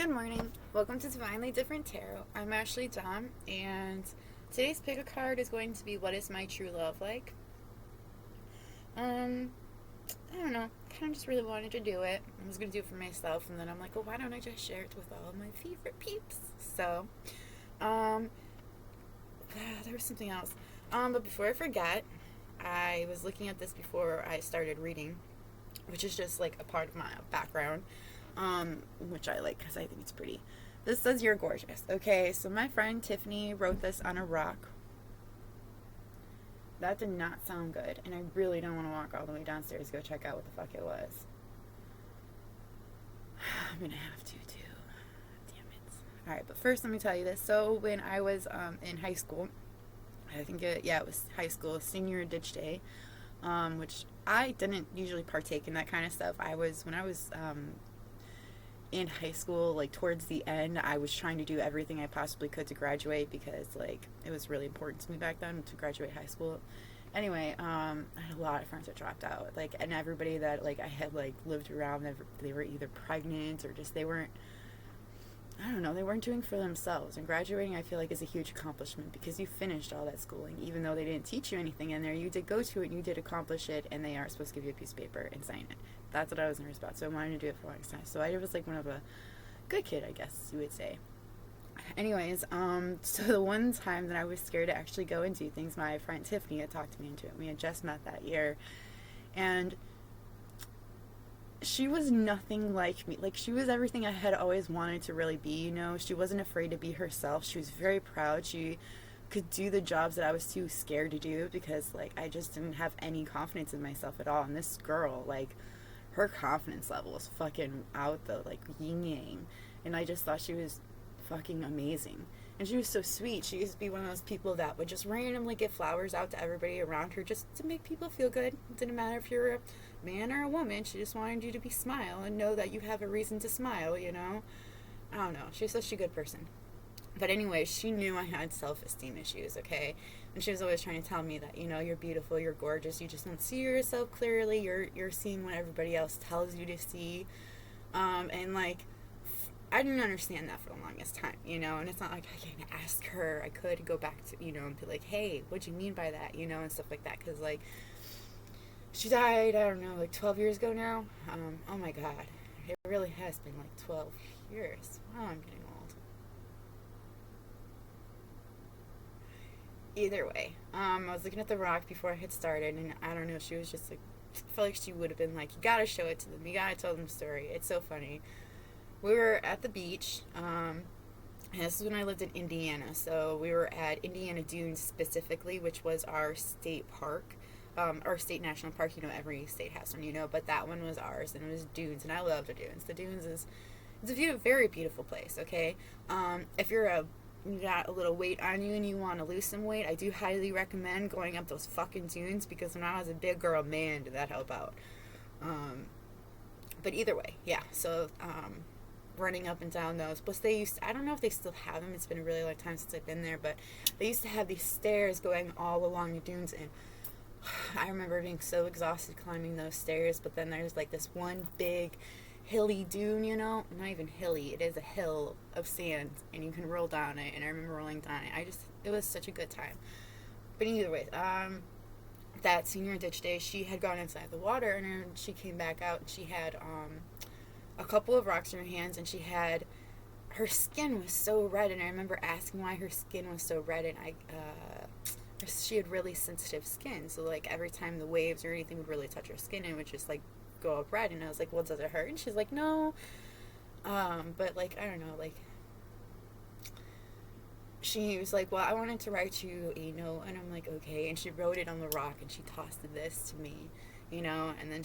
Good morning. Welcome to Divinely Different Tarot. I'm Ashley Dom, and today's pick a card is going to be What is My True Love Like? I don't know. Kind of just really wanted to do it. I was going to do it for myself, and then I'm like, well, why don't I just share it with all of my favorite peeps? So, there was something else. But before I forget, I was looking at this before I started reading, which is just like a part of my background. Which I like because I think it's pretty. This says you're gorgeous. Okay, so my friend Tiffany wrote this on a rock. That did not sound good, and I really don't want to walk all the way downstairs to go check out what the fuck it was. I'm gonna have to too. Damn it. Alright, but first let me tell you this. So when I was in high school, I think it was high school, senior ditch day, which I didn't usually partake in that kind of stuff. When I was in high school, like towards the end, I was trying to do everything I possibly could to graduate because like it was really important to me back then to graduate high school. Anyway, I had a lot of friends that dropped out, like, and everybody that like I had like lived around, they were either pregnant or just they weren't doing for themselves. And graduating, I feel like, is a huge accomplishment because you finished all that schooling. Even though they didn't teach you anything in there, you did go to it and you did accomplish it, and they are supposed to give you a piece of paper and sign it. That's what I was nervous about, so I wanted to do it for a long time. So I was like one of a good kid, I guess you would say. Anyways, so the one time that I was scared to actually go and do things, my friend Tiffany had talked me into it. We had just met that year, and she was nothing like me. Like, she was everything I had always wanted to really be, you know? She wasn't afraid to be herself. She was very proud. She could do the jobs that I was too scared to do because, like, I just didn't have any confidence in myself at all. And this girl, like, her confidence level was fucking out the, like, yin-yang. And I just thought she was fucking amazing. And she was so sweet. She used to be one of those people that would just randomly give flowers out to everybody around her just to make people feel good. It didn't matter if you're a man or a woman. She just wanted you to smile and know that you have a reason to smile, you know? I don't know. She's such a good person. But anyway, she knew I had self-esteem issues, okay? And she was always trying to tell me that, you know, you're beautiful, you're gorgeous, you just don't see yourself clearly, you're seeing what everybody else tells you to see. And, like, I didn't understand that for the longest time, you know? And it's not like I can ask her. I could go back to, you know, and be like, hey, what'd you mean by that, you know, and stuff like that. Because, like, she died, I don't know, like 12 years ago now. Oh, my God. It really has been, like, 12 years. Wow, I'm getting old. Either way, I was looking at the rock before I had started, and I don't know, she was just, like, I felt like she would have been like, you gotta show it to them. You gotta tell them the story. It's so funny. We were at the beach, and this is when I lived in Indiana, so we were at Indiana Dunes specifically, which was our state park, our state national park. You know, every state has one, you know, but that one was ours, and it was dunes, and I love the dunes. The dunes it's a very beautiful place, okay? If you got a little weight on you and you want to lose some weight, I do highly recommend going up those fucking dunes, because when I was a big girl, man, did that help out. But either way, yeah, so, running up and down those. Plus, I don't know if they still have them. It's been a really long time since I've been there, but they used to have these stairs going all along the dunes, and I remember being so exhausted climbing those stairs. But then there's like this one big hilly dune, you know, not even hilly, it is a hill of sand, and you can roll down it, and I remember rolling down it. It was such a good time. But either way, that senior ditch day, she had gone inside the water, and then she came back out, and she had, a couple of rocks in her hands, and her skin was so red, and I remember asking why her skin was so red, and she had really sensitive skin, so like every time the waves or anything would really touch her skin, it would just like go up red, and I was like, well, does it hurt? And she's like, no, but like, I don't know, like, she was like, well, I wanted to write you a note, and I'm like, okay, and she wrote it on the rock, and she tossed this to me, you know, and then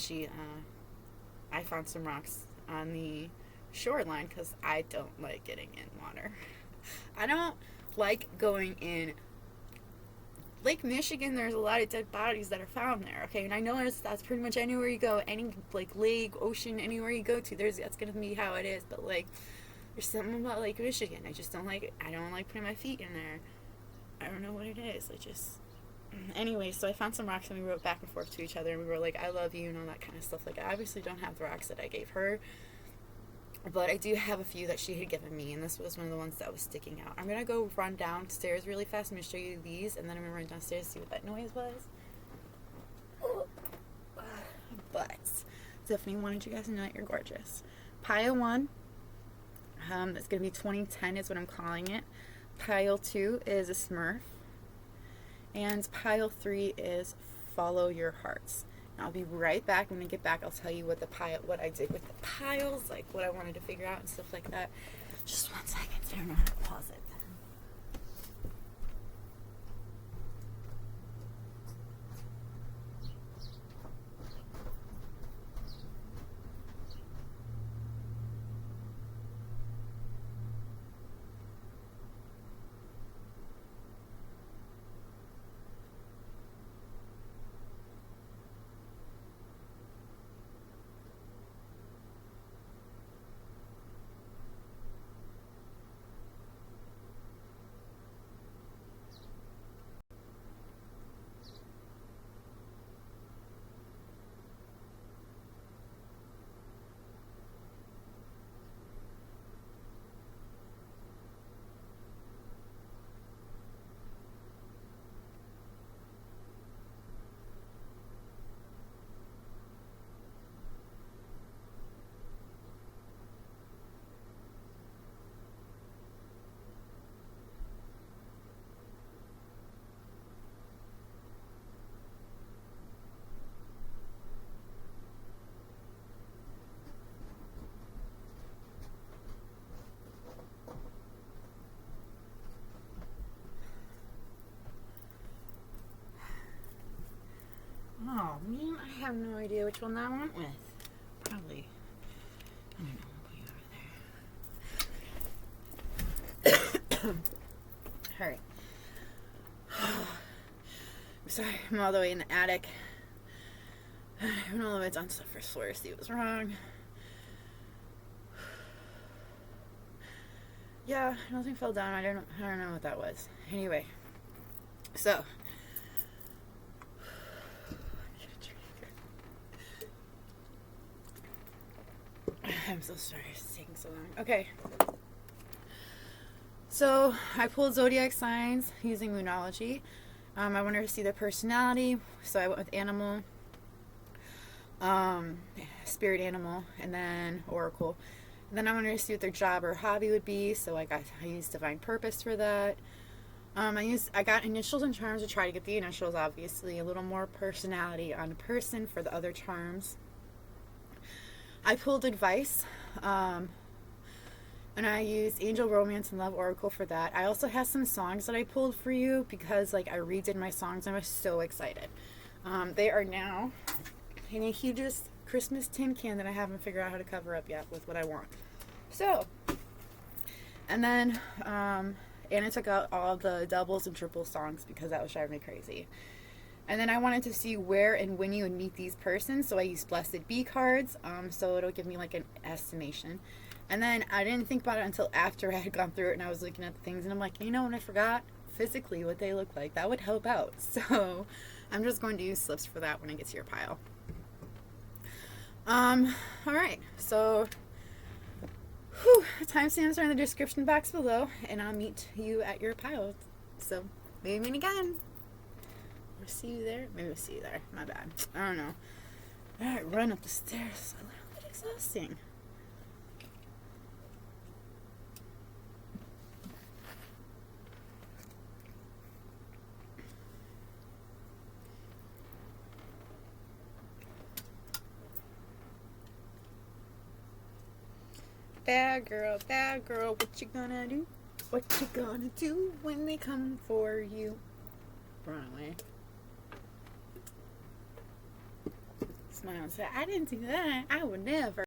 I found some rocks on the shoreline, because I don't like getting in water. I don't like going in Lake Michigan. There's a lot of dead bodies that are found there, okay, and I know that's pretty much anywhere you go, any like lake, ocean, anywhere you go to, that's gonna be how it is. But like, there's something about Lake Michigan, I just don't like it. I don't like putting my feet in there. I don't know what it is. Anyway, so I found some rocks, and we wrote back and forth to each other, and we were like, I love you, and all that kind of stuff. Like, I obviously don't have the rocks that I gave her, But I do have a few that she had given me, and this was one of the ones that was sticking out. I'm going to go run downstairs really fast. I'm going to show you these, and then I'm going to run downstairs to see what that noise was. But definitely wanted you guys to know that you're gorgeous. Pile 1, it's going to be 2010 is what I'm calling it. Pile 2 is a Smurf. And pile 3 is Follow Your Hearts. And I'll be right back. When I get back, I'll tell you what I did with the piles, like what I wanted to figure out and stuff like that. Just 1 second. I don't know how to pause it. Oh man, I have no idea which one that went with. Probably, I don't know, I'll put you over there. Alright. I'm sorry, I'm all the way in the attic. I went all the way down to the first floor to see what was wrong. Yeah, nothing fell down. I don't know what that was. Anyway, so I'm so sorry it's taking so long. Okay. So I pulled zodiac signs using Moonology. I wanted to see their personality, so I went with animal, spirit animal, and then oracle. And then I wanted to see what their job or hobby would be, so I used divine purpose for that. I got initials and charms to try to get the initials, obviously, a little more personality on a person for the other charms. I pulled advice, and I used Angel Romance and Love Oracle for that. I also have some songs that I pulled for you because I redid my songs and I was so excited. They are now in a hugest Christmas tin can that I haven't figured out how to cover up yet with what I want. So, and then Anna took out all the doubles and triple songs because that was driving me crazy. And then I wanted to see where and when you would meet these persons, so I used Blessed Bee cards, so it'll give me like an estimation. And then I didn't think about it until after I had gone through it and I was looking at the things and I'm like, you know, when I forgot physically what they look like, that would help out. So I'm just going to use slips for that when I get to your pile. Alright, so timestamps are in the description box below and I'll meet you at your pile. So maybe meet again. Or see you there. Maybe we'll see you there. My bad. I don't know. Alright, run up the stairs. A little bit exhausting. Bad girl, what you gonna do? What you gonna do when they come for you? Run away. Smile and say, I didn't do that. I would never.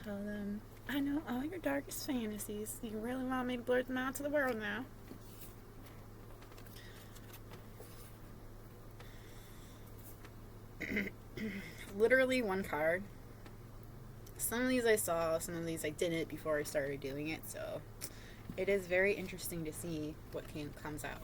Tell them, I know all your darkest fantasies. You really want me to blurt them out to the world now. Literally one card. Some of these I saw, some of these I didn't before I started doing it, so it is very interesting to see what comes out.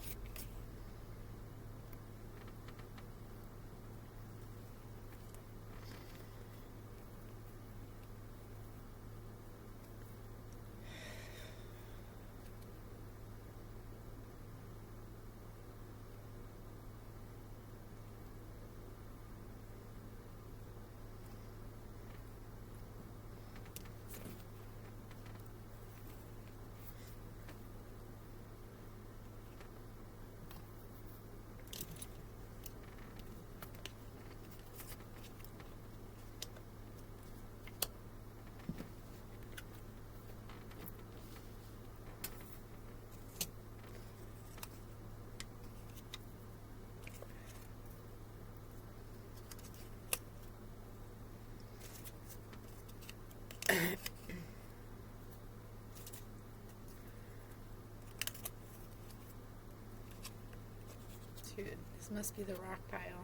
Dude, this must be the rock pile.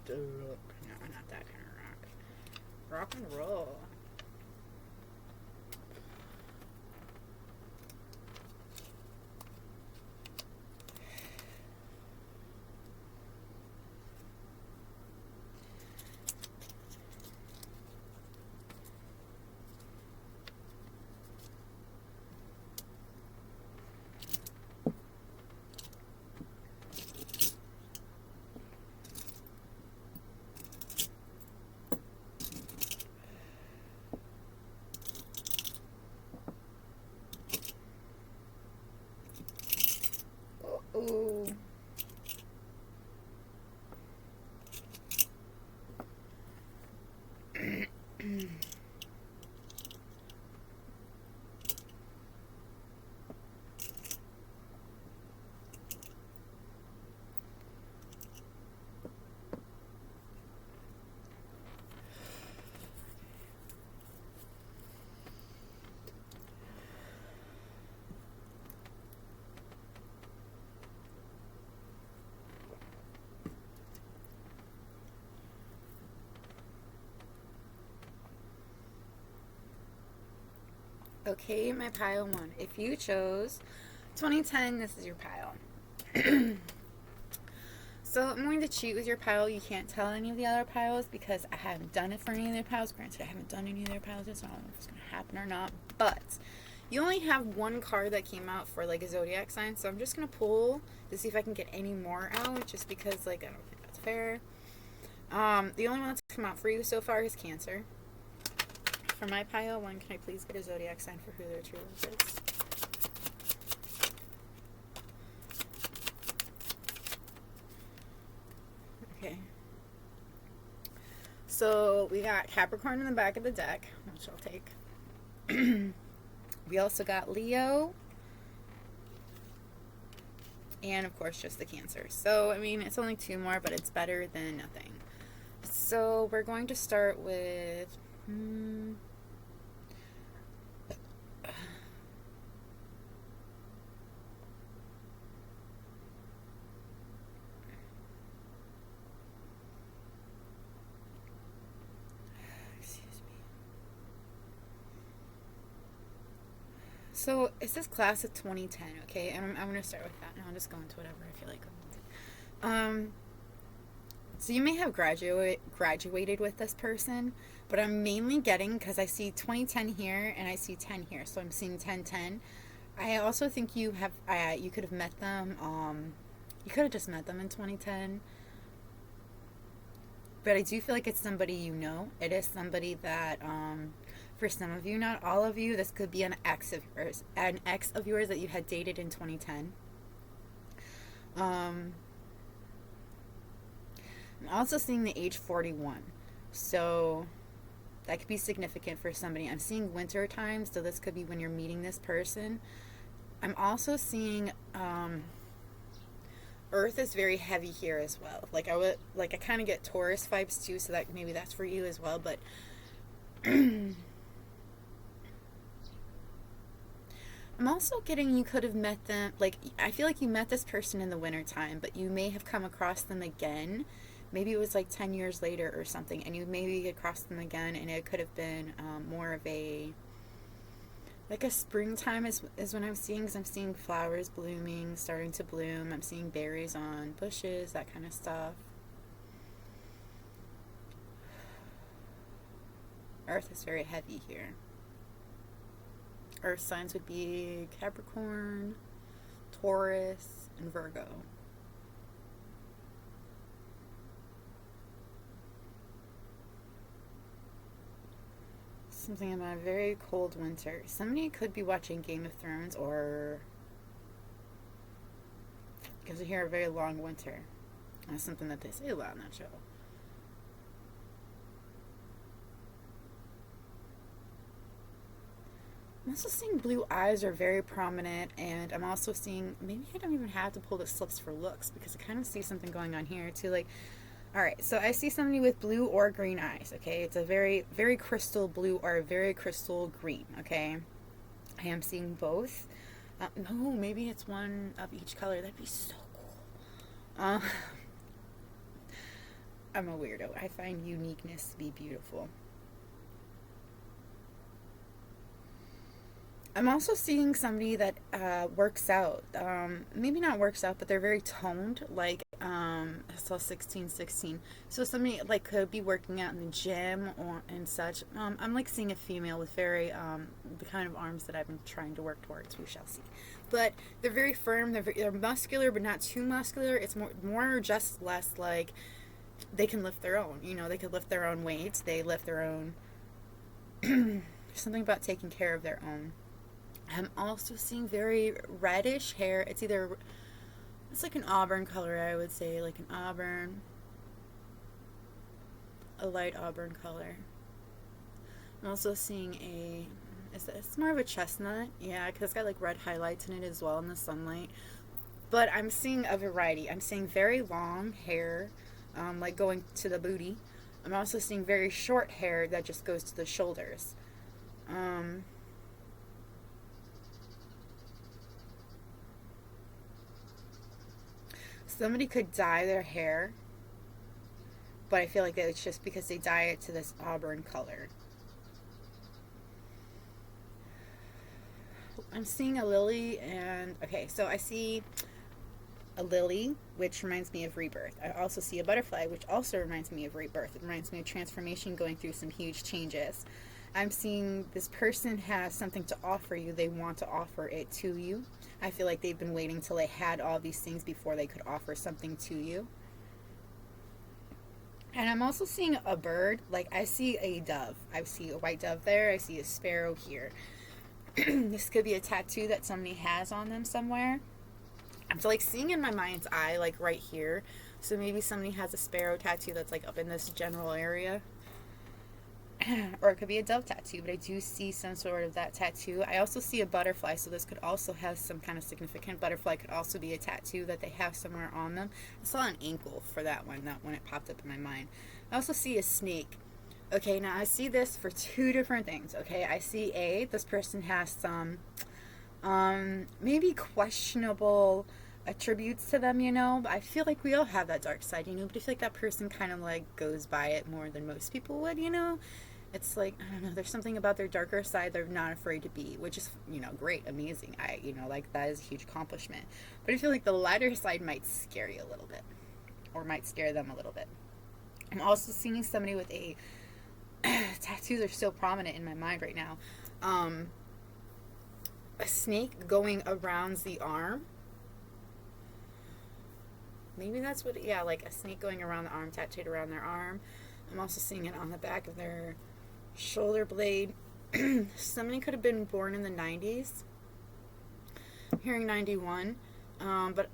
No, not that kind of rock. Rock and roll. Ooh. Okay, my pile 1. If you chose 2010, this is your pile. So I'm going to cheat with your pile. You can't tell any of the other piles because I haven't done it for any of their piles. Granted, I haven't done any of their piles yet, so I don't know if it's going to happen or not. But you only have one card that came out for like a zodiac sign, so I'm just going to pull to see if I can get any more out, just because like I don't think that's fair. The only one that's come out for you so far is Cancer. For my pile 1, can I please get a zodiac sign for who their true love is? Okay. So we got Capricorn in the back of the deck, which I'll take. We also got Leo. And of course just the Cancer. So, I mean, it's only 2 more, but it's better than nothing. So we're going to start with... So it says class of 2010, okay? And I'm going to start with that. Now I'll just go into whatever I feel like. So you may have graduated with this person, but I'm mainly getting, because I see 2010 here and I see 10 here, so I'm seeing 1010. I also think you could have met them, you could have just met them in 2010. But I do feel like it's somebody you know. It is somebody that, for some of you, not all of you, this could be an ex of yours that you had dated in 2010. I'm also seeing the age 41. So that could be significant for somebody. I'm seeing winter time, so this could be when you're meeting this person. I'm also seeing Earth is very heavy here as well. I kind of get Taurus vibes too, so that maybe that's for you as well, but I'm also getting you could have met them, I feel like you met this person in the winter time, but you may have come across them again. Maybe it was like 10 years later or something, and you maybe across them again, and it could have been more of a Like a springtime is when I'm seeing, because I'm seeing flowers blooming, starting to bloom. I'm seeing berries on bushes, that kind of stuff. Earth is very heavy here. Earth signs would be Capricorn, Taurus, and Virgo. Something about a very cold winter. Somebody could be watching Game of Thrones, or because we hear a very long winter. That's something that they say a lot in that show. I'm also seeing blue eyes are very prominent, and I'm also seeing, maybe I don't even have to pull the slips for looks, because I kind of see something going on here too. Like, all right, so I see somebody with blue or green eyes. Okay, it's a very, very crystal blue or a very crystal green. Okay, I am seeing both. No, maybe it's one of each color. That'd be so cool. I'm a weirdo. I find uniqueness to be beautiful. I'm also seeing somebody that works out. Maybe not works out, but they're very toned. Like, I saw 1616. So somebody like could be working out in the gym or and such. I'm like seeing a female with very the kind of arms that I've been trying to work towards. We shall see. But they're very firm. They're muscular, but not too muscular. It's more just less like they can lift their own. You know, they could lift their own weights. They lift their own. There's something about taking care of their own. I'm also seeing very reddish hair. It's like an auburn color, I would say, like an auburn, a light auburn color. I'm also seeing it's more of a chestnut, yeah, because it's got like red highlights in it as well in the sunlight. But I'm seeing a variety. I'm seeing very long hair, like going to the booty. I'm also seeing very short hair that just goes to the shoulders. Somebody could dye their hair, but I feel like it's just because they dye it to this auburn color. I'm seeing a lily, and okay, so I see a lily, which reminds me of rebirth. I also see a butterfly, which also reminds me of rebirth. It reminds me of transformation, going through some huge changes. I'm seeing this person has something to offer you. They want to offer it to you. I feel like they've been waiting till they had all these things before they could offer something to you. And I'm also seeing a bird. Like, I see a dove. I see a white dove there. I see a sparrow here. This could be a tattoo that somebody has on them somewhere. I'm like seeing in my mind's eye, like right here. So maybe somebody has a sparrow tattoo that's like up in this general area. Or it could be a dove tattoo, but I do see some sort of that tattoo. I also see a butterfly, so this could also have some kind of significant. Butterfly could also be a tattoo that they have somewhere on them. I saw an ankle for that one it popped up in my mind. I also see a snake. Okay, now I see this for two different things. Okay, I see this person has some maybe questionable attributes to them, you know. But I feel like we all have that dark side, you know, but I feel like that person kind of like goes by it more than most people would, you know. It's like, I don't know, there's something about their darker side they're not afraid to be, which is, you know, great, amazing. Like that is a huge accomplishment. But I feel like the lighter side might scare you a little bit, or might scare them a little bit. I'm also seeing somebody with a tattoos are still prominent in my mind right now. A snake going around the arm. Maybe that's what, yeah, like a snake going around the arm, tattooed around their arm. I'm also seeing it on the back of their shoulder blade. Somebody could have been born in the 90s. I'm hearing 91. But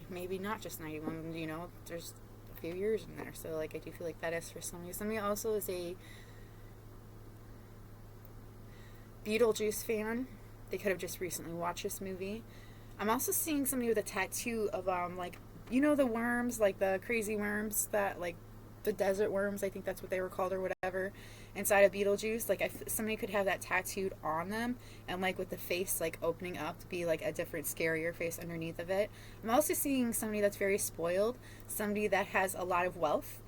maybe not just 91, you know, there's a few years in there. So, like, I do feel like that is for somebody. Somebody also is a Beetlejuice fan. They could have just recently watched this movie. I'm also seeing somebody with a tattoo of, like, you know, the worms, like the crazy worms that, like, the desert worms, I think that's what they were called or whatever, inside of Beetlejuice. Like, somebody could have that tattooed on them, and, like, with the face, like, opening up to be, like, a different, scarier face underneath of it. I'm also seeing somebody that's very spoiled, somebody that has a lot of wealth.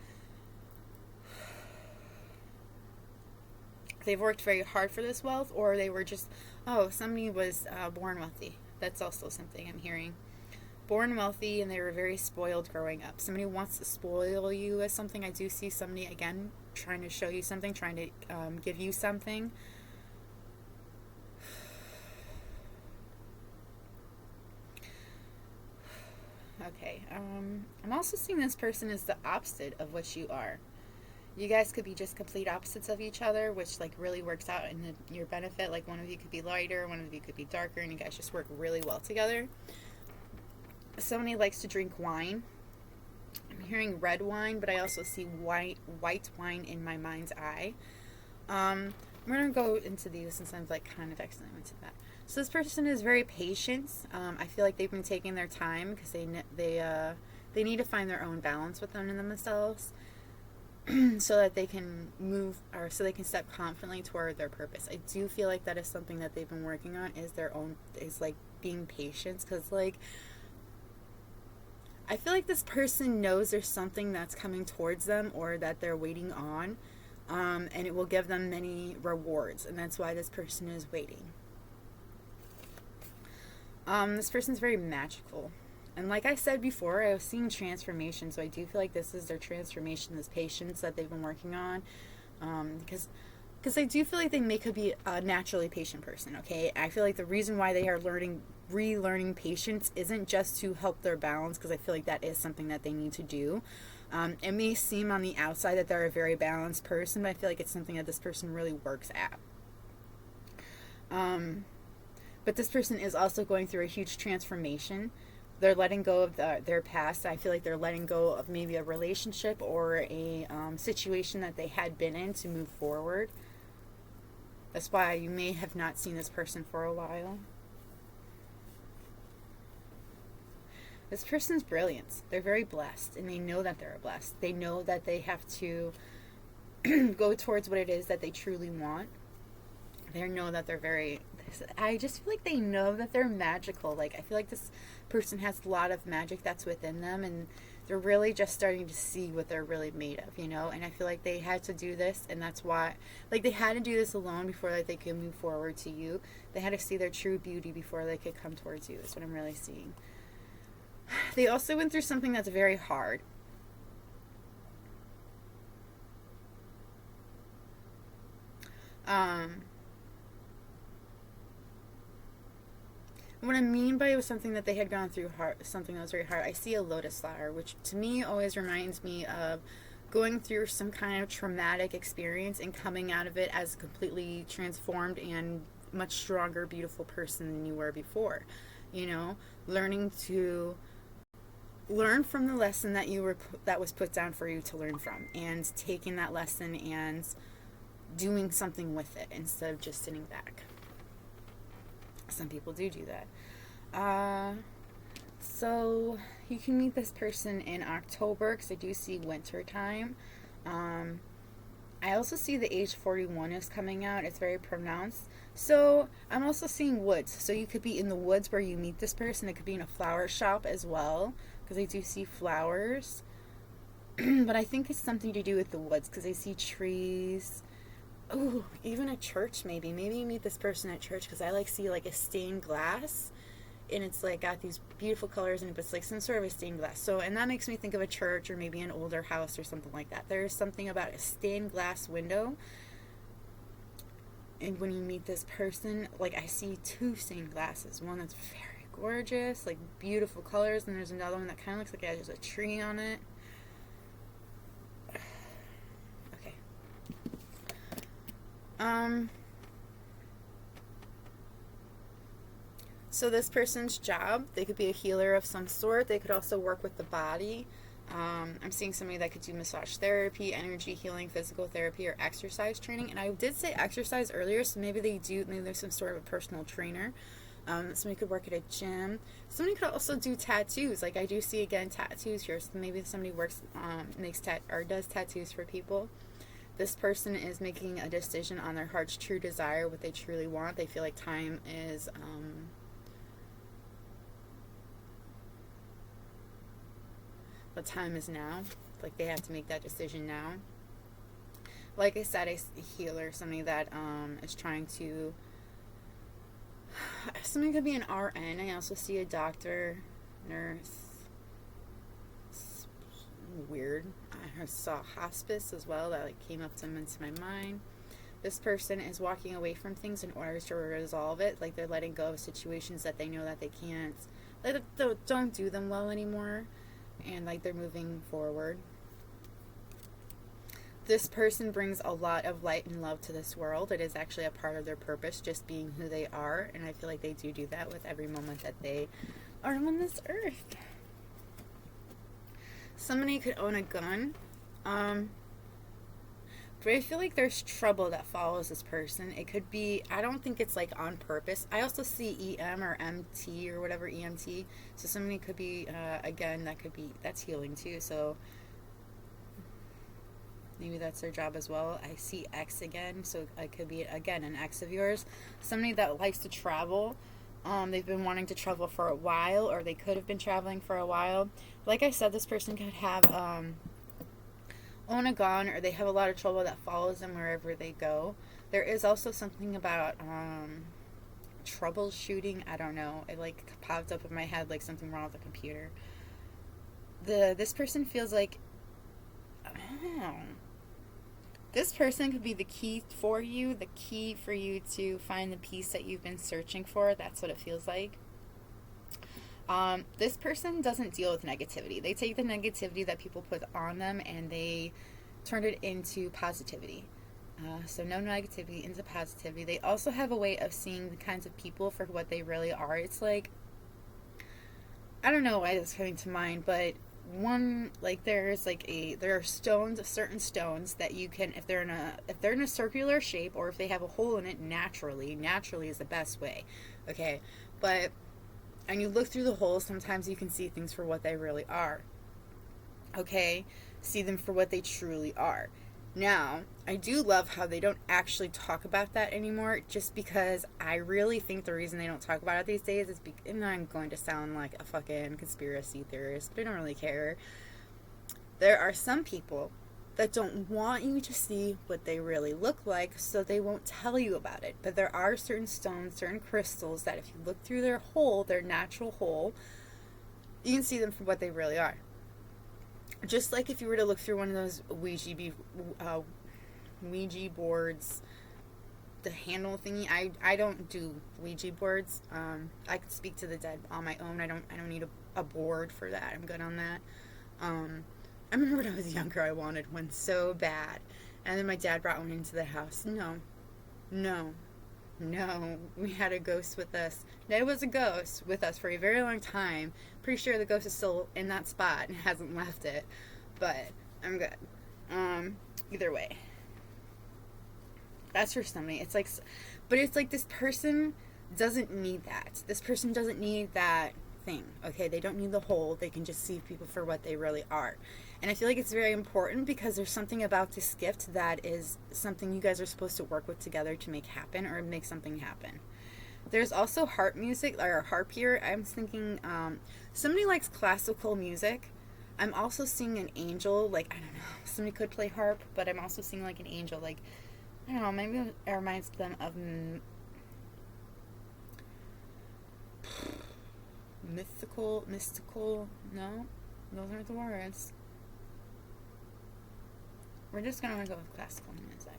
they've worked very hard for this wealth, or they were just, oh, somebody was born wealthy. That's also something I'm hearing. Born wealthy and they were very spoiled growing up. Somebody wants to spoil you as something. I do see somebody, again, trying to show you something, trying to give you something. Okay, I'm also seeing this person as the opposite of what you are. You guys could be just complete opposites of each other, which like really works out in your benefit. Like one of you could be lighter, one of you could be darker, and you guys just work really well together. Somebody likes to drink wine. I'm hearing red wine, but I also see white wine in my mind's eye. We're gonna go into these since I'm like kind of accidentally into that. So this person is very patient. I feel like they've been taking their time because they need to find their own balance within themselves. So that they can move, or so they can step confidently toward their purpose. I do feel like that is something that they've been working on, is like being patient, because like I feel like this person knows there's something that's coming towards them or that they're waiting on, and it will give them many rewards, and that's why this person is waiting. This person's very magical. And like I said before, I was seeing transformation, so I do feel like this is their transformation, this patience that they've been working on. Because I do feel like they could be a naturally patient person, okay? I feel like the reason why they are relearning patience isn't just to help their balance, because I feel like that is something that they need to do. It may seem on the outside that they're a very balanced person, but I feel like it's something that this person really works at. But this person is also going through a huge transformation. They're letting go of their past. I feel like they're letting go of maybe a relationship or a situation that they had been in to move forward. That's why you may have not seen this person for a while. This person's brilliant. They're very blessed, and they know that they're blessed. They know that they have to go towards what it is that they truly want. They know that they're very... I just feel like they know that they're magical. Like, I feel like this person has a lot of magic that's within them, and they're really just starting to see what they're really made of, you know? And I feel like they had to do this, and that's why... Like, they had to do this alone before like, they could move forward to you. They had to see their true beauty before they could come towards you. That's what I'm really seeing. They also went through something that's very hard. What I mean by it was something that they had gone through hard, something that was very hard. I see a lotus flower, which to me always reminds me of going through some kind of traumatic experience and coming out of it as a completely transformed and much stronger, beautiful person than you were before. You know, learn from the lesson that was put down for you to learn from, and taking that lesson and doing something with it instead of just sitting back. Some people do that. So you can meet this person in October, because I do see winter time. I also see the age 41 is coming out. It's very pronounced. So I'm also seeing woods. So you could be in the woods where you meet this person. It could be in a flower shop as well, because I do see flowers. But I think it's something to do with the woods, because I see trees. Oh, even a church maybe. Maybe you meet this person at church, because I like see like a stained glass, and it's like got these beautiful colors in it, but it's like some sort of a stained glass. So, and that makes me think of a church or maybe an older house or something like that. There's something about a stained glass window, and when you meet this person, like I see two stained glasses. One that's very gorgeous, like beautiful colors, and there's another one that kind of looks like there's a tree on it. So this person's job, they could be a healer of some sort. They could also work with the body. I'm seeing somebody that could do massage therapy, energy healing, physical therapy, or exercise training. And I did say exercise earlier, so maybe there's some sort of a personal trainer. Somebody could work at a gym. Somebody could also do tattoos. Like I do see again tattoos here. So maybe somebody does tattoos for people. This person is making a decision on their heart's true desire, what they truly want. They feel like time is the time is now. Like they have to make that decision now. Like I said, a healer, somebody that is trying to. Somebody could be an RN. I also see a doctor, nurse. It's weird. I saw hospice as well. That like came up to into my mind. This person is walking away from things in order to resolve it. Like they're letting go of situations that they know that they can't, like, don't do them well anymore, and like they're moving forward. This person brings a lot of light and love to this world. It is actually a part of their purpose, just being who they are, and I feel like they do that with every moment that they are on this earth. Somebody could own a gun. But I feel like there's trouble that follows this person. It could be, I don't think it's like on purpose. I also see EM or MT or whatever, EMT. So somebody could be, again, that's healing too. So maybe that's their job as well. I see X again. So it could be, again, an ex of yours. Somebody that likes to travel. They've been wanting to travel for a while, or they could have been traveling for a while. Like I said, this person could have, own a gun, or they have a lot of trouble that follows them wherever they go. There is also something about troubleshooting. I don't know. It like popped up in my head like something wrong with the computer. This person feels like, I don't know. This person could be the key for you, the key for you to find the peace that you've been searching for. That's what it feels like. This person doesn't deal with negativity. They take the negativity that people put on them and they turn it into positivity. So no negativity into positivity. They also have a way of seeing the kinds of people for what they really are. It's like, I don't know why this is coming to mind, but there are certain stones that you can, if they're in a circular shape, or if they have a hole in it naturally is the best way. Okay, but and you look through the holes, sometimes you can see things for what they really are. Okay? See them for what they truly are. Now, I do love how they don't actually talk about that anymore, just because I really think the reason they don't talk about it these days is and I'm going to sound like a fucking conspiracy theorist, but I don't really care. There are some people that don't want you to see what they really look like, so they won't tell you about it. But there are certain stones, certain crystals that if you look through their hole, their natural hole, you can see them for what they really are. Just like if you were to look through one of those Ouija boards, the handle thingy. I don't do Ouija boards. I can speak to the dead on my own. I don't need a board for that. I'm good on that. I remember when I was younger, I wanted one so bad. And then my dad brought one into the house. No. We had a ghost with us. It was a ghost with us for a very long time. Pretty sure the ghost is still in that spot and hasn't left it. But I'm good. Either way. That's for somebody. It's like this person doesn't need that. This person doesn't need that thing. Okay, they don't need the whole. They can just see people for what they really are. And I feel like it's very important because there's something about this gift that is something you guys are supposed to work with together to make happen or make something happen. There's also harp music, or harp here. I'm thinking somebody likes classical music. I'm also seeing an angel, like, I don't know, somebody could play harp, but I'm also seeing like an angel, like, I don't know, maybe it reminds them of mystical, no, those aren't the words. We're just going to go with classical music.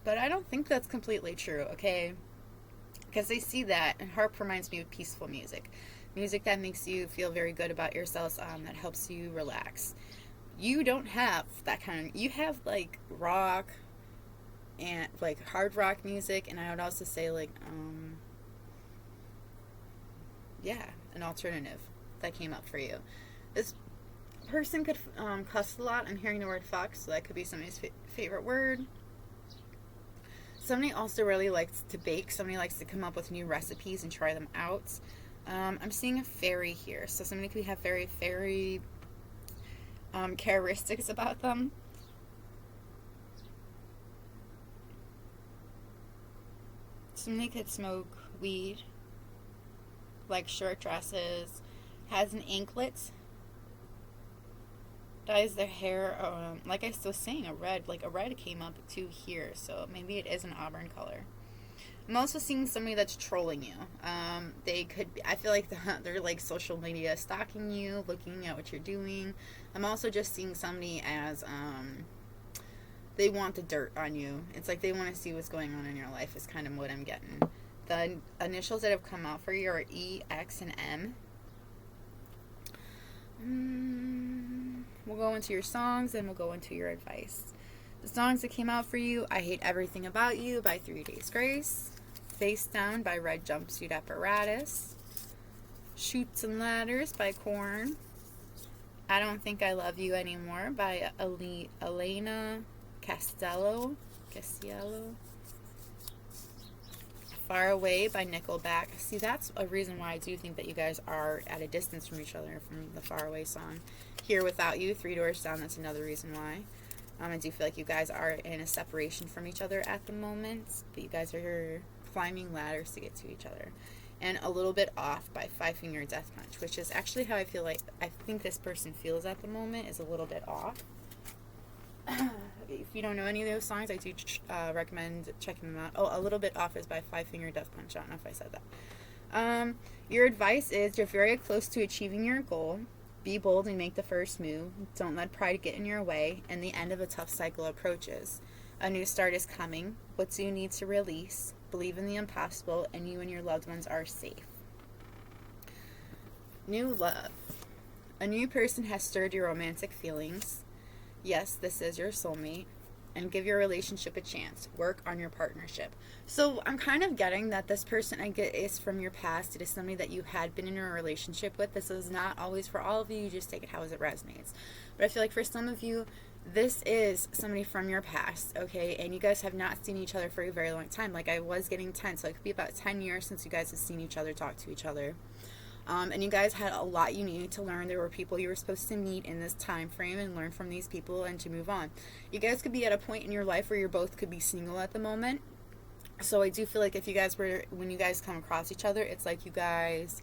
But I don't think that's completely true, okay? Because I see that, and harp reminds me of peaceful music. Music that makes you feel very good about yourself, that helps you relax. You don't have that kind of, you have like rock and like hard rock music, and I would also say like, an alternative that came up for you. This person could cuss a lot. I'm hearing the word fuck, so that could be somebody's favorite word. Somebody also really likes to bake. Somebody likes to come up with new recipes and try them out. I'm seeing a fairy here, so somebody could have very fairy characteristics about them. Somebody could smoke weed, like short dresses, has an anklet. dyes their hair, like I was saying, a red came up too here, so maybe it is an auburn color. I'm also seeing somebody that's trolling you. They could be, I feel like they're like social media stalking you, looking at what you're doing. I'm also just seeing somebody as, they want the dirt on you. It's like they want to see what's going on in your life is kind of what I'm getting. The initials that have come out for you are E, X, and M. We'll go into your songs and we'll go into your advice. The songs that came out for you: I Hate Everything About You by 3 Days Grace, Face Down by Red Jumpsuit Apparatus, Chutes and Ladders by Korn, I Don't Think I Love You Anymore by Elena Castello, Far Away by Nickelback. See, that's a reason why I do think that you guys are at a distance from each other from the Far Away song. Here Without You, 3 Doors Down, that's another reason why. I do feel like you guys are in a separation from each other at the moment, but you guys are climbing ladders to get to each other. And A Little Bit Off by 5 Finger Death Punch, which is actually how I think this person feels at the moment, is a little bit off. If you don't know any of those songs, I do recommend checking them out. Oh, A Little Bit Off is by 5 Finger Death Punch. I don't know if I said that. Your advice is you're very close to achieving your goal. Be bold and make the first move. Don't let pride get in your way, and the end of a tough cycle approaches. A new start is coming. What do you need to release? Believe in the impossible, and you and your loved ones are safe. New love. A new person has stirred your romantic feelings. Yes, this is your soulmate. And give your relationship a chance. Work on your partnership. So I'm kind of getting that this person I get is from your past. It is somebody that you had been in a relationship with. This is not always for all of you. You just take it how it resonates. But I feel like for some of you, this is somebody from your past, okay? And you guys have not seen each other for a very long time. Like, I was getting 10, so it could be about 10 years since you guys have seen each other, talk to each other. And you guys had a lot you needed to learn. There were people you were supposed to meet in this time frame and learn from these people and to move on. You guys could be at a point in your life where you both could be single at the moment. So I do feel like if you guys were, when you guys come across each other, it's like you guys,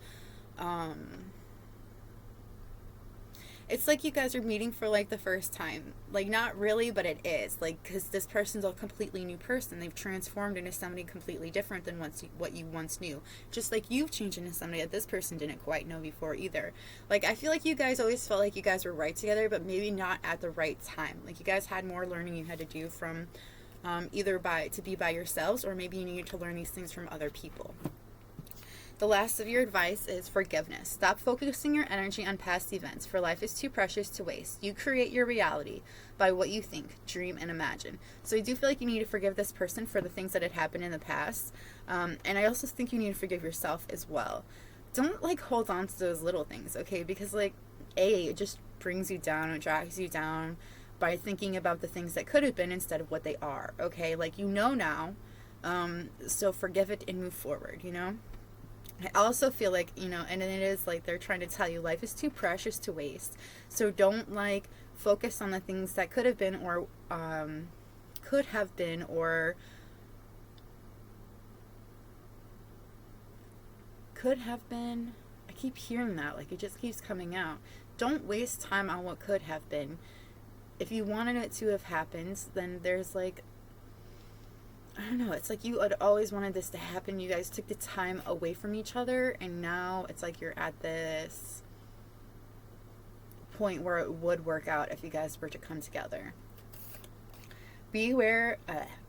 it's like you guys are meeting for like the first time. Like, not really, but it is. Like, because this person's a completely new person. They've transformed into somebody completely different than what you once knew. Just like you've changed into somebody that this person didn't quite know before either. Like, I feel like you guys always felt like you guys were right together, but maybe not at the right time. Like, you guys had more learning you had to do from either to be by yourselves, or maybe you needed to learn these things from other people. The last of your advice is forgiveness. Stop focusing your energy on past events, for life is too precious to waste. You create your reality by what you think, dream, and imagine. So I do feel like you need to forgive this person for the things that had happened in the past. And I also think you need to forgive yourself as well. Don't, like, hold on to those little things, okay? Because, like, it just brings you down, it drags you down by thinking about the things that could have been instead of what they are, okay? Like, you know now, so forgive it and move forward, you know? I also feel like, you know, and it is like they're trying to tell you life is too precious to waste. So don't, like, focus on the things that could have been or could have been or could have been. I keep hearing that. Like, it just keeps coming out. Don't waste time on what could have been. If you wanted it to have happened, then there's, like, I don't know, it's like you had always wanted this to happen. You guys took the time away from each other, and now it's like you're at this point where it would work out if you guys were to come together. Beware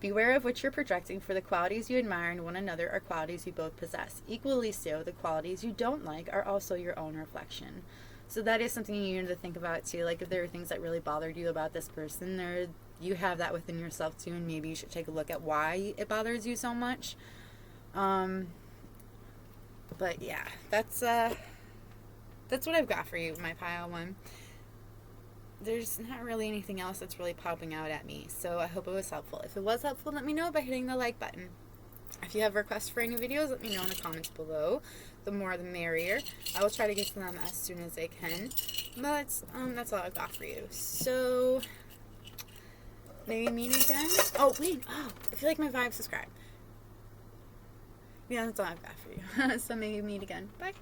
of what you're projecting, for the qualities you admire in one another are qualities you both possess. Equally so, the qualities you don't like are also your own reflection. So that is something you need to think about too. Like, if there are things that really bothered you about this person, you have that within yourself too, and maybe you should take a look at why it bothers you so much. But yeah, that's what I've got for you, my pile one. There's not really anything else that's really popping out at me, so I hope it was helpful. If it was helpful, let me know by hitting the like button. If you have requests for any videos, let me know in the comments below. The more the merrier. I will try to get to them as soon as I can. But that's all I've got for you. So maybe meet again. Oh wait, I feel like my vibe subscribe. Yeah, that's all I've got for you. So maybe meet again. Bye.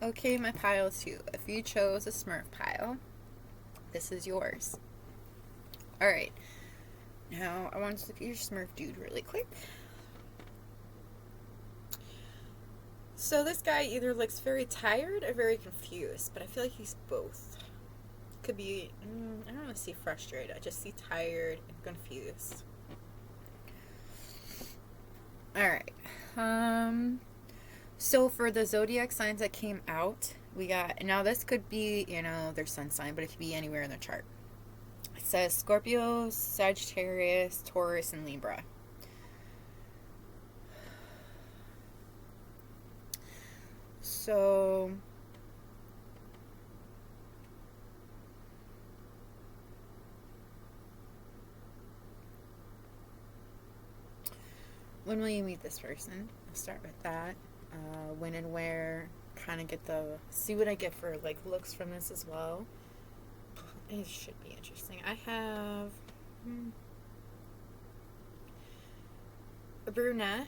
Okay, my pile 2. If you chose a Smurf pile, this is yours. Alright. Now, I want to look at your Smurf dude really quick. So this guy either looks very tired or very confused, but I feel like he's both. Could be, I don't want to see frustrated, I just see tired and confused. Alright. So for the zodiac signs that came out, we got, now this could be, their sun sign, but it could be anywhere in the chart. It says Scorpio, Sagittarius, Taurus, and Libra. So when will you meet this person? I'll start with that. When and where, kind of get see what I get for like looks from this as well. It should be interesting. I have a brunette,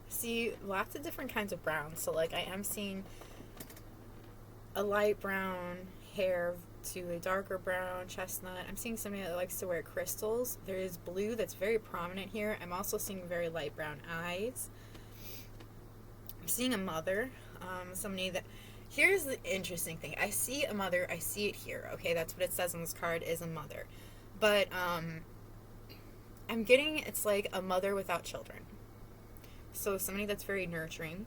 see lots of different kinds of browns. So like I am seeing a light brown hair to a darker brown chestnut. I'm seeing somebody that likes to wear crystals. There is blue that's very prominent here. I'm also seeing very light brown eyes. I'm seeing a mother, somebody that, here's the interesting thing. I see a mother, I see it here. Okay, that's what it says on this card, is a mother. But I'm getting, it's like a mother without children. So somebody that's very nurturing.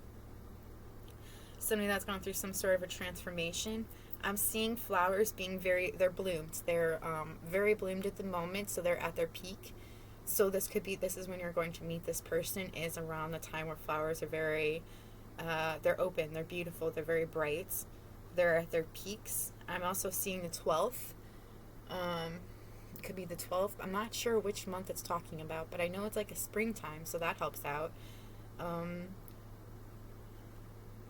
Somebody that's gone through some sort of a transformation. I'm seeing flowers being they're bloomed. They're very bloomed at the moment, so they're at their peak. So this is when you're going to meet this person, is around the time where flowers are very, they're open, they're beautiful, they're very bright. They're at their peaks. I'm also seeing the 12th. It could be the 12th. I'm not sure which month it's talking about, but I know it's like a springtime, so that helps out.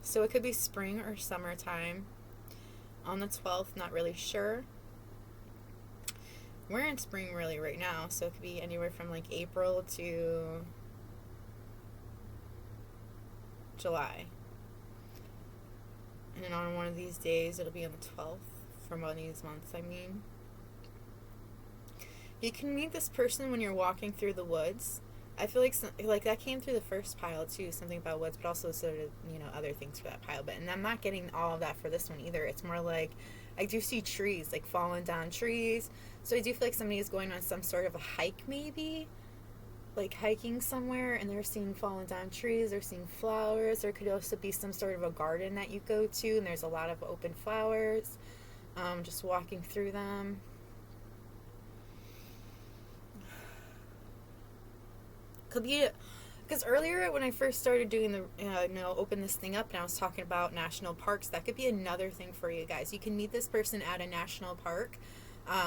So it could be spring or summertime. On the 12th, not really sure. We're in spring really right now, so it could be anywhere from like April to July. And then on one of these days, it'll be on the 12th, from one of these months, I mean. You can meet this person when you're walking through the woods. I feel like that came through the first pile too, something about woods, but also sort of, other things for that pile. And I'm not getting all of that for this one either. It's more like, I do see trees, like fallen down trees. So I do feel like somebody is going on some sort of a hike maybe, like hiking somewhere, and they're seeing fallen down trees, they're seeing flowers. There could also be some sort of a garden that you go to, and there's a lot of open flowers, just walking through them. Could be, because earlier when I first started doing open this thing up and I was talking about national parks, that could be another thing for you guys. You can meet this person at a national park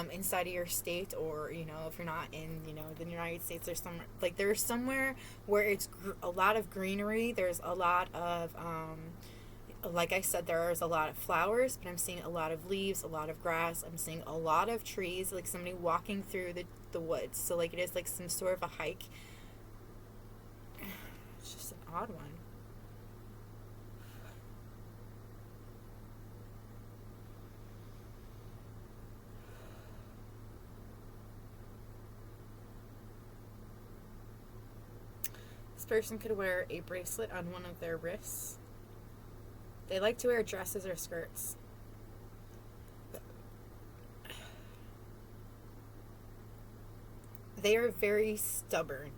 inside of your state, or, if you're not in, the United States, there's somewhere, like there's somewhere where it's a lot of greenery. There's a lot of, like I said, there's a lot of flowers, but I'm seeing a lot of leaves, a lot of grass. I'm seeing a lot of trees, like somebody walking through the woods. So like it is like some sort of a hike. It's just an odd one. This person could wear a bracelet on one of their wrists. They like to wear dresses or skirts. They are very stubborn.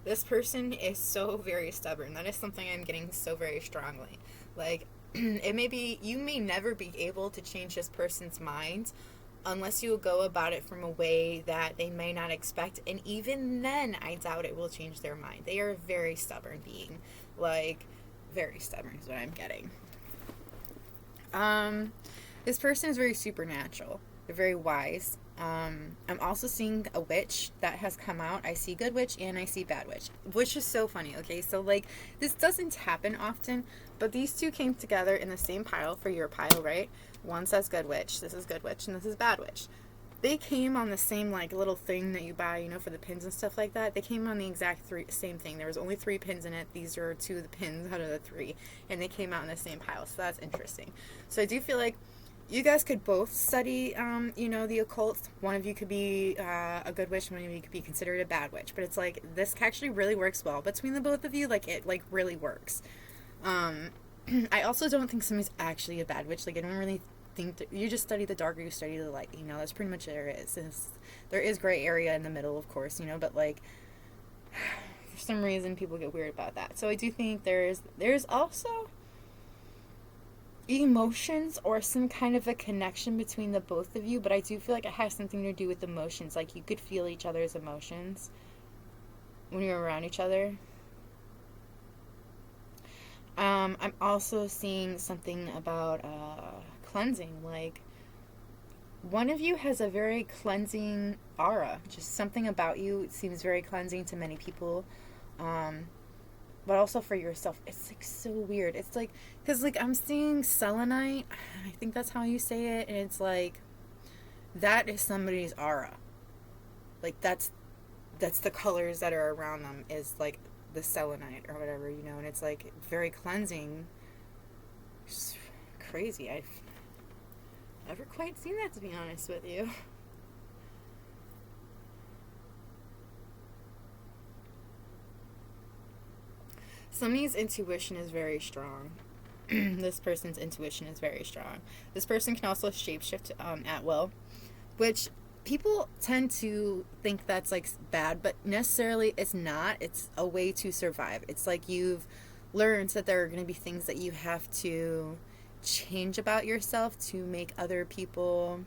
This person is so very stubborn. That is something I'm getting so very strongly. Like, you may never be able to change this person's mind unless you go about it from a way that they may not expect. And even then, I doubt it will change their mind. They are a very stubborn being. Like, very stubborn is what I'm getting. This person is very supernatural. They're very wise. I'm also seeing a witch that has come out. I see good witch and I see bad witch, which is so funny. Okay, so like this doesn't happen often, but these two came together in the same pile for your pile, right? One says good witch, this is good witch, and this is bad witch. they came on the same like little thing that you buy, you know, for the pins and stuff like that. They came on the exact same thing. There was only 3 pins in it. These are 2 of the pins out of the 3, and they came out in the same pile. So that's interesting. So I do feel like you guys could both study, you know, the occult. One of you could be a good witch, one of you could be considered a bad witch. But it's like this actually really works well between the both of you. Like it like really works. I also don't think somebody's actually a bad witch. Like I don't really think that you just study the dark or you study the light. You know, that's pretty much there is. There is gray area in the middle, of course. You know, but like for some reason people get weird about that. So I do think there's also emotions or some kind of a connection between the both of you, but I do feel like it has something to do with emotions. Like you could feel each other's emotions when you're around each other. I'm also seeing something about cleansing. Like one of you has a very cleansing aura. Just something about you seems very cleansing to many people. But also for yourself. It's like so weird. It's like, because like I'm seeing selenite, I think that's how you say it, and it's like that is somebody's aura. Like that's the colors that are around them is like the selenite or whatever, you know, and it's like very cleansing. It's crazy. I've never quite seen that, to be honest with you. Somebody's intuition is very strong. This person's intuition is very strong. This person can also shapeshift at will, which people tend to think that's like bad, but necessarily it's not. It's a way to survive. It's like you've learned that there are going to be things that you have to change about yourself to make other people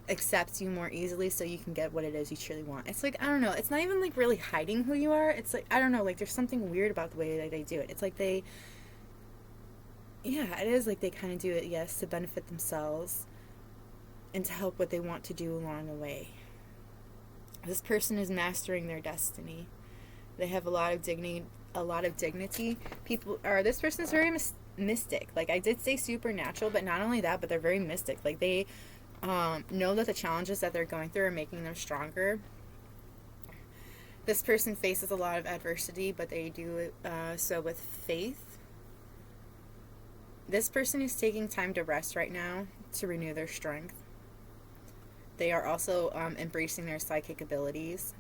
accept you more easily so you can get what it is you truly want. It's like, I don't know, it's not even like really hiding who you are. It's like, I don't know, like there's something weird about the way that they do it. It's like yeah, it is like they kind of do it, yes, to benefit themselves and to help what they want to do along the way. This person is mastering their destiny. They have a lot of dignity. This person is very mystic. Like I did say supernatural, but not only that, but they're very mystic. Like they know that the challenges that they're going through are making them stronger. This person faces a lot of adversity, but they do so with faith. This person is taking time to rest right now to renew their strength. They are also embracing their psychic abilities.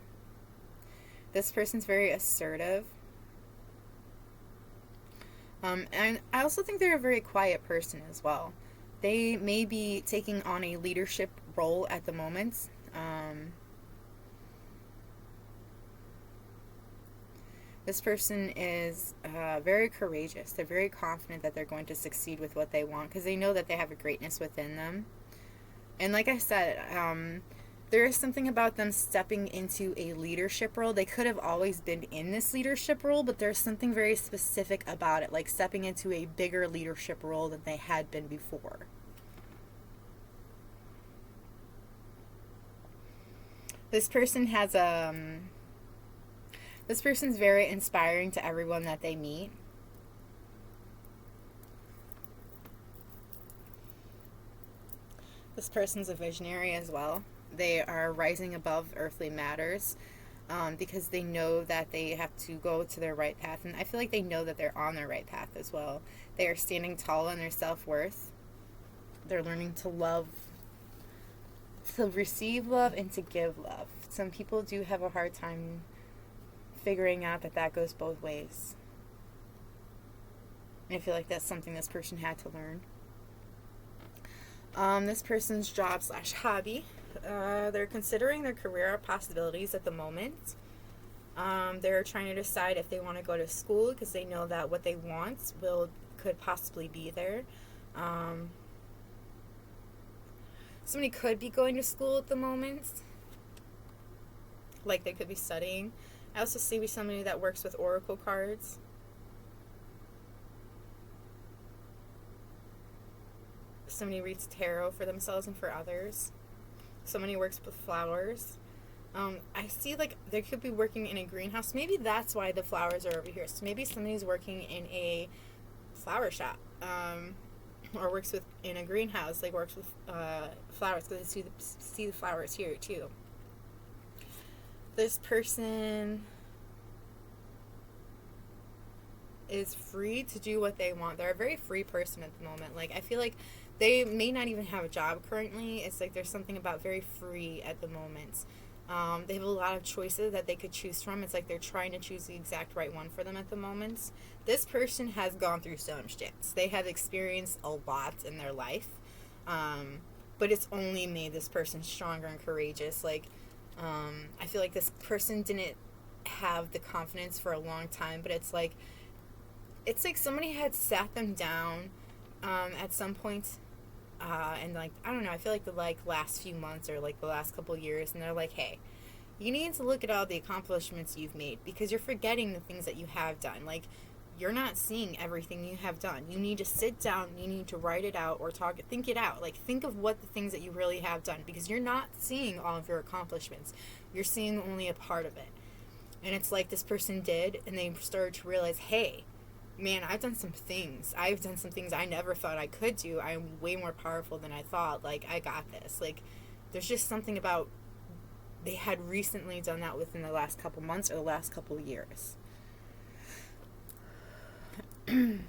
This person's very assertive. And I also think they're a very quiet person as well. They may be taking on a leadership role at the moment. This person is very courageous. They're very confident that they're going to succeed with what they want because they know that they have a greatness within them. And like I said, there is something about them stepping into a leadership role. They could have always been in this leadership role, but there's something very specific about it, like stepping into a bigger leadership role than they had been before. This person has this person's very inspiring to everyone that they meet. This person's a visionary as well. They are rising above earthly matters because they know that they have to go to their right path. And I feel like they know that they're on their right path as well. They are standing tall in their self-worth. They're learning to love, to receive love, and to give love. Some people do have a hard time figuring out that that goes both ways. And I feel like that's something this person had to learn. This person's job / hobby. They're considering their career possibilities at the moment. They're trying to decide if they want to go to school because they know that what they want could possibly be there. Somebody could be going to school at the moment. Like they could be studying. I also see somebody that works with oracle cards. Somebody reads tarot for themselves and for others. Somebody works with flowers. I see like they could be working in a greenhouse. Maybe that's why the flowers are over here. So maybe somebody's working in a flower shop. or works with in a greenhouse, like works with flowers, because I see the flowers here too. This person is free to do what they want. They're a very free person at the moment. Like, I feel like they may not even have a job currently. It's like there's something about very free at the moment. They have a lot of choices that they could choose from. It's like they're trying to choose the exact right one for them at the moment. This person has gone through some shits. They have experienced a lot in their life, but it's only made this person stronger and courageous. Like, I feel like this person didn't have the confidence for a long time, but it's like somebody had sat them down at some point, and like, I don't know, I feel like the like last few months or like the last couple years, and they're like, hey, you need to look at all the accomplishments you've made, because you're forgetting the things that you have done. Like, you're not seeing everything you have done. You need to sit down, you need to write it out or think it out. Like, think of what the things that you really have done, because you're not seeing all of your accomplishments. You're seeing only a part of it. And it's like this person did, and they started to realize, hey, man, I've done some things. I've done some things I never thought I could do. I'm way more powerful than I thought. Like, I got this. Like, there's just something about they had recently done that within the last couple months or the last couple years. I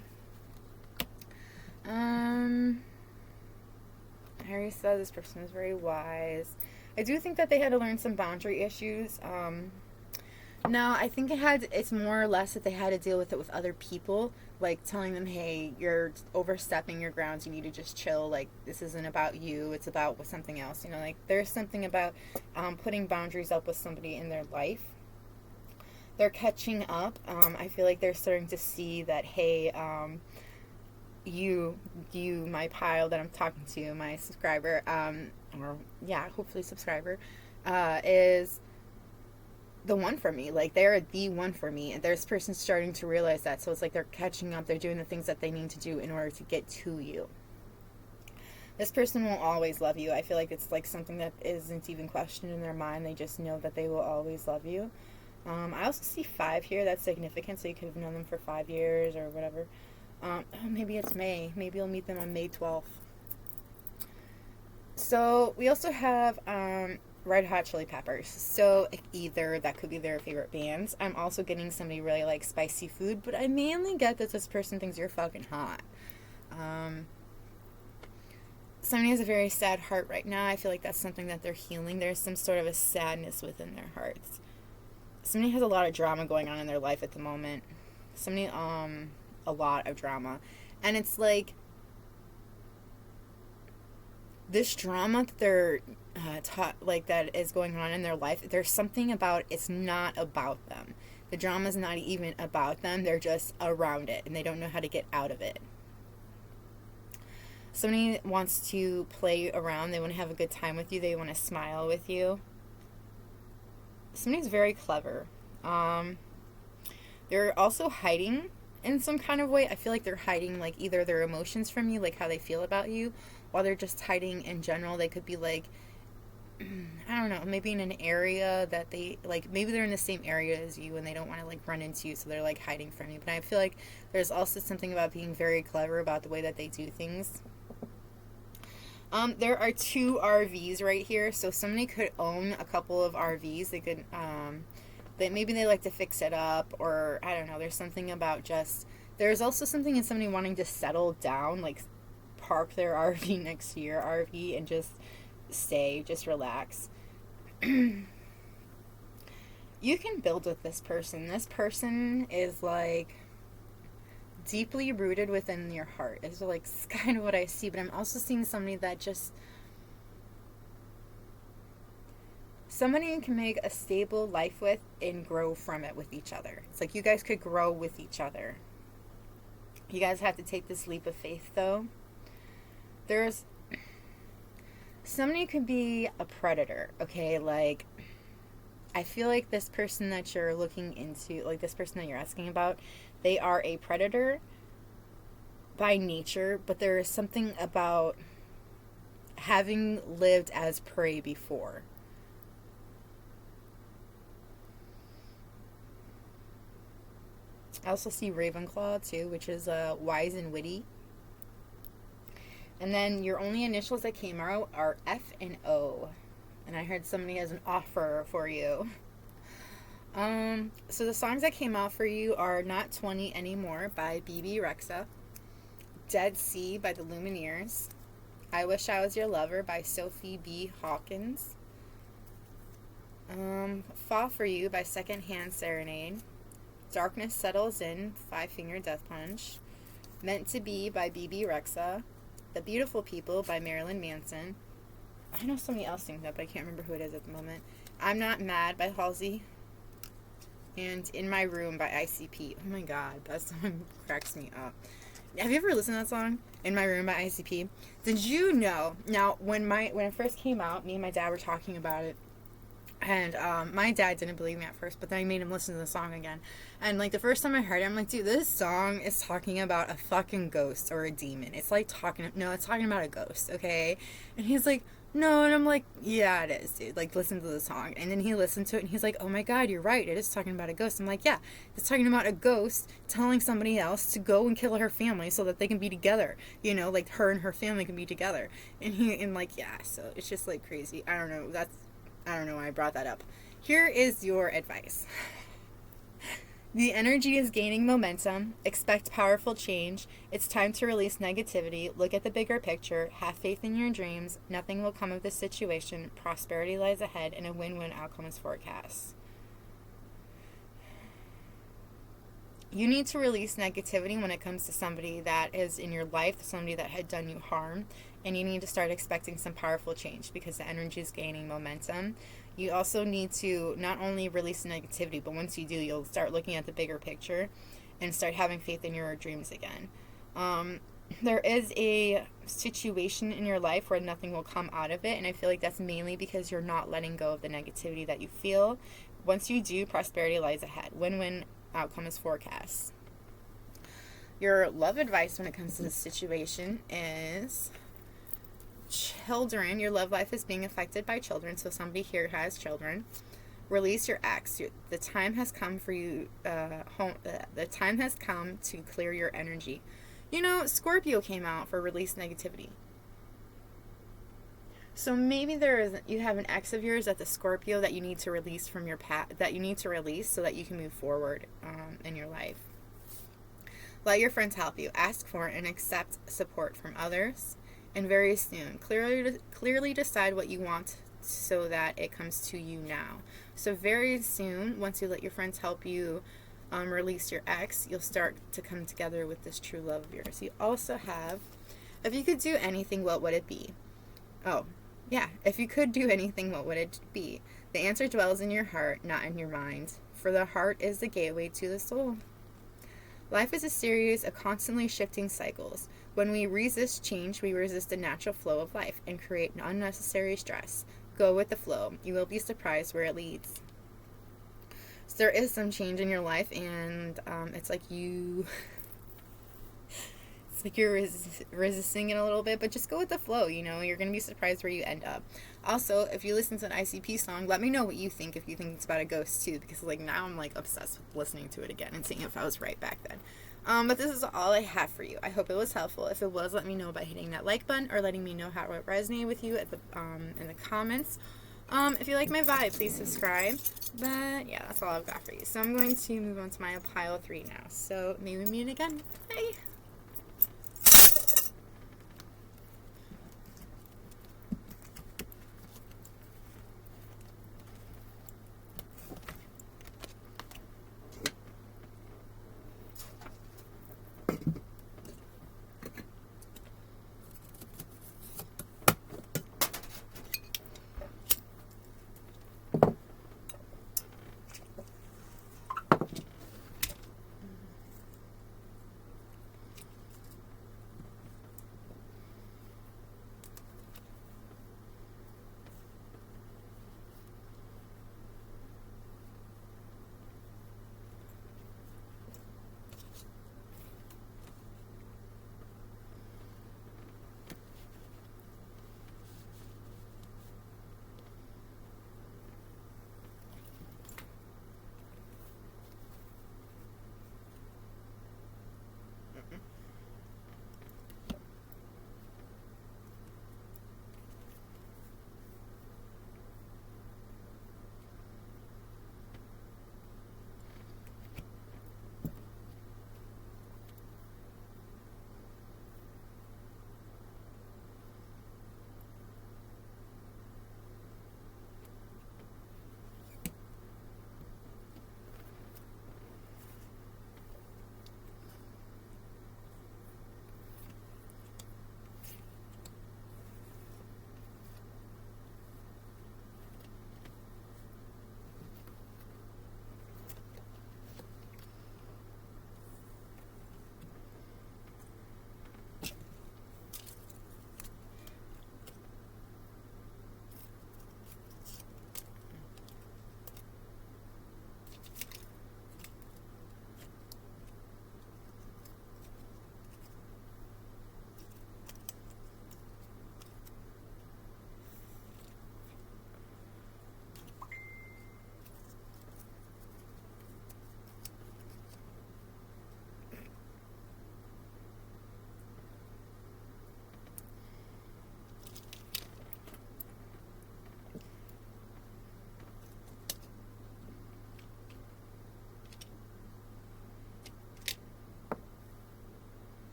already said this person is very wise. I do think that they had to learn some boundary issues. No, I think it's more or less that they had to deal with it with other people, like telling them, hey, you're overstepping your grounds, you need to just chill, like, this isn't about you, it's about something else, you know, like, there's something about putting boundaries up with somebody in their life. They're catching up. I feel like they're starting to see that, hey, you, my pile that I'm talking to, my subscriber, or, yeah, hopefully subscriber, is the one for me. Like, they're the one for me, and this person's starting to realize that. So it's like they're catching up, they're doing the things that they need to do in order to get to you. This person will always love you. I feel like it's like something that isn't even questioned in their mind. They just know that they will always love you. I also see 5 here. That's significant, so you could have known them for 5 years or whatever. Maybe it's May. Maybe you'll meet them on May 12th. So we also have Red Hot Chili Peppers. So either that could be their favorite bands. I'm also getting somebody really like spicy food, but I mainly get that this person thinks you're fucking hot. Somebody has a very sad heart right now. I feel like that's something that they're healing. There's some sort of a sadness within their hearts. Somebody has a lot of drama going on in their life at the moment. Somebody, a lot of drama. And it's like, this drama that they're like that is going on in their life, there's something about it's not about them. The drama's not even about them. They're just around it, and they don't know how to get out of it. Somebody wants to play around. They want to have a good time with you. They want to smile with you. Somebody's very clever. They're also hiding in some kind of way. I feel like they're hiding like either their emotions from you, like how they feel about you, while they're just hiding in general. They could be like, I don't know, maybe in an area that they like, maybe they're in the same area as you and they don't want to like run into you, so they're like hiding from you. But I feel like there's also something about being very clever about the way that they do things. There are 2 RVs right here, so somebody could own a couple of RVs. They could, maybe they like to fix it up, or I don't know. There's something about just. There's also something in somebody wanting to settle down, like park their RV next to your RV and just stay, just relax. You can build with this person. This person is like deeply rooted within your heart. It's like kind of what I see, but I'm also seeing somebody that just somebody you can make a stable life with and grow from it with each other. It's like you guys could grow with each other. You guys have to take this leap of faith, though. There's somebody could be a predator, okay? Like, I feel like this person that you're looking into, like this person that you're asking about, they are a predator by nature, but there is something about having lived as prey before. I also see Ravenclaw too, which is wise and witty. And then your only initials that came out are F and O. And I heard somebody has an offer for you. So the songs that came out for you are Not 20 Anymore by BB Rexa, Dead Sea by the Lumineers, I Wish I Was Your Lover by Sophie B. Hawkins, Fall For You by Secondhand Serenade, Darkness Settles In, Five Finger Death Punch, Meant to Be by BB Rexa, The Beautiful People by Marilyn Manson. I know somebody else sings that, but I can't remember who it is at the moment. I'm Not Mad by Halsey, and In My Room by ICP. Oh my god, that song cracks me up. Have you ever listened to that song, In My Room by ICP? Did you know? Now, when it first came out, me and my dad were talking about it, and my dad didn't believe me at first, but then I made him listen to the song again. And like the first time I heard it, I'm like, dude, this song is talking about a fucking ghost or a demon. It's like talking about a ghost, okay? And he's like, no, and I'm like, yeah, it is, dude. Like, listen to the song. And then he listened to it, and he's like, oh my god, you're right. It is talking about a ghost. I'm like, yeah, it's talking about a ghost telling somebody else to go and kill her family so that they can be together. You know, like her and her family can be together. And like, yeah, so it's just like crazy. I don't know. I don't know why I brought that up. Here is your advice. The energy is gaining momentum. Expect powerful change. It's time to release negativity. Look at the bigger picture. Have faith in your dreams. Nothing will come of this situation. Prosperity lies ahead, and a win-win outcome is forecast. You need to release negativity when it comes to somebody that is in your life, somebody that had done you harm, and you need to start expecting some powerful change because the energy is gaining momentum. You also need to not only release negativity, but once you do, you'll start looking at the bigger picture and start having faith in your dreams again. There is a situation in your life where nothing will come out of it, and I feel like that's mainly because you're not letting go of the negativity that you feel. Once you do, prosperity lies ahead. Win-win outcome is forecast. Your love advice when it comes to this situation is children. Your love life is being affected by children, so somebody here has children. Release your ex. The time has come for you. The time has come to clear your energy. You know, Scorpio came out for release negativity. So maybe you have an ex of yours that's a Scorpio that you need to release from your past, that you need to release so that you can move forward in your life. Let your friends help you. Ask for and accept support from others. And very soon, clearly decide what you want so that it comes to you now. So very soon, once you let your friends help you release your ex, you'll start to come together with this true love of yours. You also have, if you could do anything, what would it be? Oh, yeah, if you could do anything, what would it be? The answer dwells in your heart, not in your mind. For the heart is the gateway to the soul. Life is a series of constantly shifting cycles. When we resist change, we resist the natural flow of life and create unnecessary stress. Go with the flow. You will be surprised where it leads. So there is some change in your life, and it's like you're resisting it a little bit, but just go with the flow. You know, you're going to be surprised where you end up. Also, if you listen to an ICP song, let me know what you think, if you think it's about a ghost too, because like now I'm like obsessed with listening to it again and seeing if I was right back then. But this is all I have for you. I hope it was helpful. If it was, let me know by hitting that like button or letting me know how it resonated with you at the in the comments. If you like my vibe, please subscribe. But yeah, that's all I've got for you. So I'm going to move on to my pile 3 now. So maybe we meet again. Bye.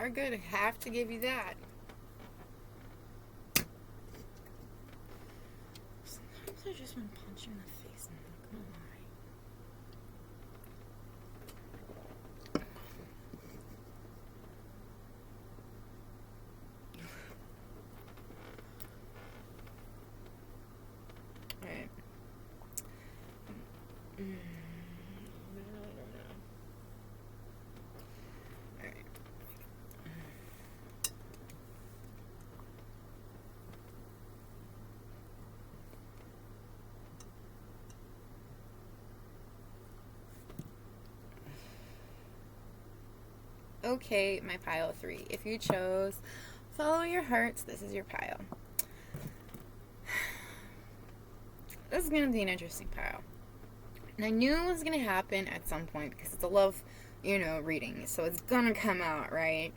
are good. I have to give you that. Sometimes I just want to punch you in the face. I'm not gonna lie. Alright. Alright. Okay, my pile 3. If you chose follow your hearts, this is your pile. This is going to be an interesting pile. And I knew it was going to happen at some point because it's a love, reading. So it's going to come out, right?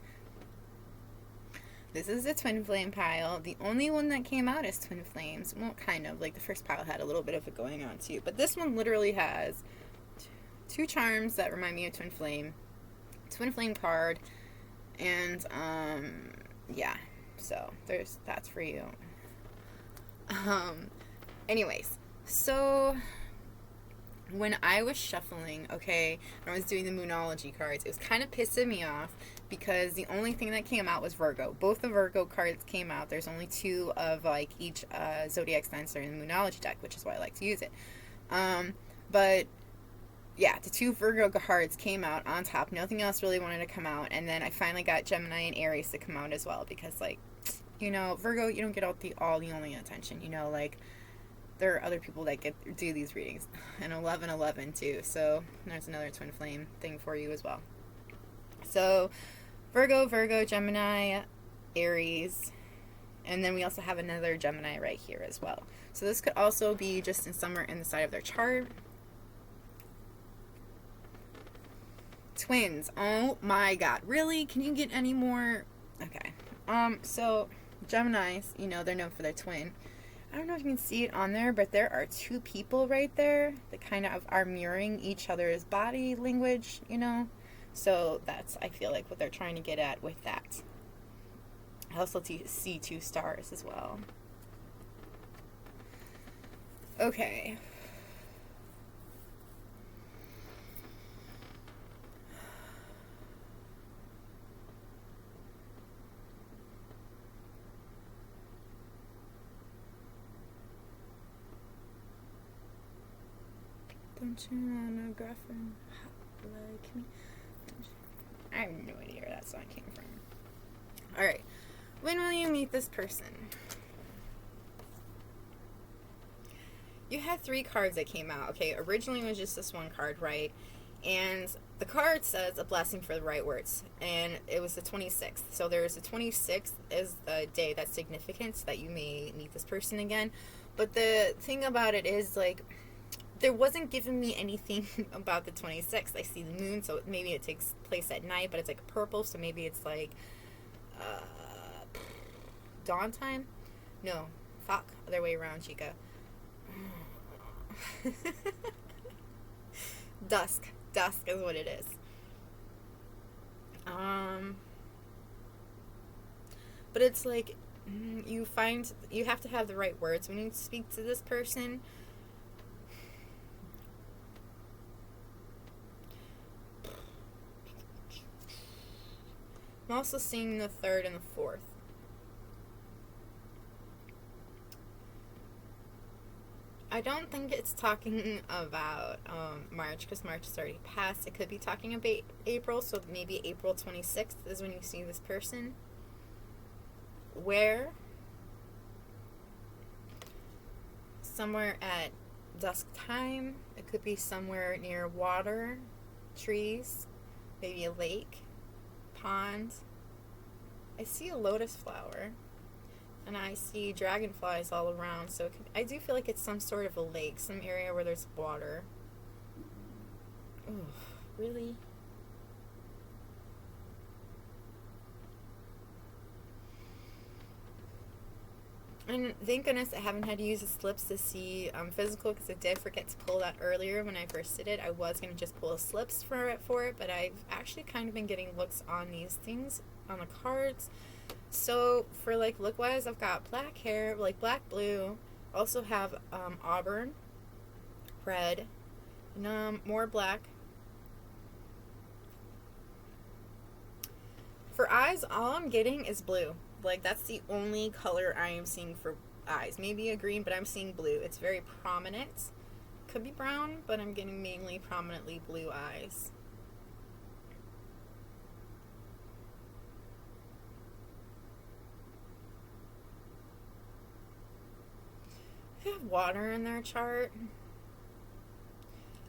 This is a twin flame pile. The only one that came out is twin flames. Well, kind of. Like the first pile had a little bit of it going on too. But this one literally has 2 charms that remind me of twin flame. Twin flame card. And, yeah. So that's for you. Anyways. So when I was shuffling, okay, and I was doing the Moonology cards, it was kind of pissing me off because the only thing that came out was Virgo. Both the Virgo cards came out. There's only 2 of like each zodiac sign in the Moonology deck, which is why I like to use it. But yeah, the 2 Virgo cards came out on top. Nothing else really wanted to come out, and then I finally got Gemini and Aries to come out as well because, like, Virgo, you don't get all the only attention. Like, there are other people that do these readings, and 11/11 too. So there's another twin flame thing for you as well. So Virgo, Gemini, Aries, and then we also have another Gemini right here as well. So this could also be just somewhere in the side of their chart. Twins. Oh my God. Really? Can you get any more? Okay. So Geminis, they're known for their twin. I don't know if you can see it on there, but there are 2 people right there that kind of are mirroring each other's body language, So that's, I feel like, what they're trying to get at with that. I also see 2 stars as well. Okay. Don't you want a girlfriend like me? I have no idea where that song came from. Alright. When will you meet this person? You had 3 cards that came out. Okay, originally it was just this 1 card, right? And the card says a blessing for the right words. And it was the 26th. So there's the 26th is the day that's significant so that you may meet this person again. But the thing about it is, like, there wasn't giving me anything about the 26th. I see the moon, so maybe it takes place at night, but it's like purple, so maybe it's like dawn time? No. Fuck. Other way around, Chica. Dusk. Dusk is what it is. But it's like you have to have the right words when you speak to this person. I'm also seeing the 3rd and the 4th. I don't think it's talking about March, because March is already passed. It could be talking about April, so maybe April 26th is when you see this person. Where? Somewhere at dusk time. It could be somewhere near water, trees, maybe a lake, pond. I see a lotus flower. And I see dragonflies all around, so I do feel like it's some sort of a lake, some area where there's water. Ooh, really? And thank goodness I haven't had to use the slips to see physical, because I did forget to pull that earlier when I first did it. I was going to just pull the slips for it, but I've actually kind of been getting looks on these things on the cards. So for like look wise, I've got black hair, like black blue. Also have auburn, red, and more black. For eyes, all I'm getting is blue. Like that's the only color I am seeing for eyes. Maybe a green, but I'm seeing blue. It's very prominent. Could be brown, but I'm getting mainly prominently blue eyes. If you have water in their chart,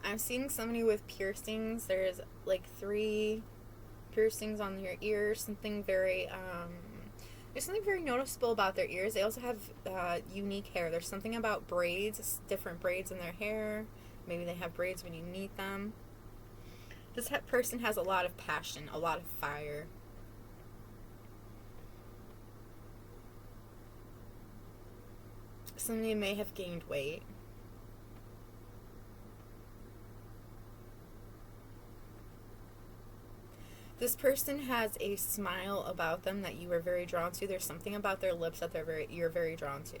I'm seeing somebody with piercings. There's like 3 piercings on your ears. There's something very noticeable about their ears. They also have unique hair. There's something about braids, different braids in their hair. Maybe they have braids when you meet them. This person has a lot of passion, a lot of fire. Somebody may have gained weight. This person has a smile about them that you are very drawn to. There's something about their lips that you're very drawn to.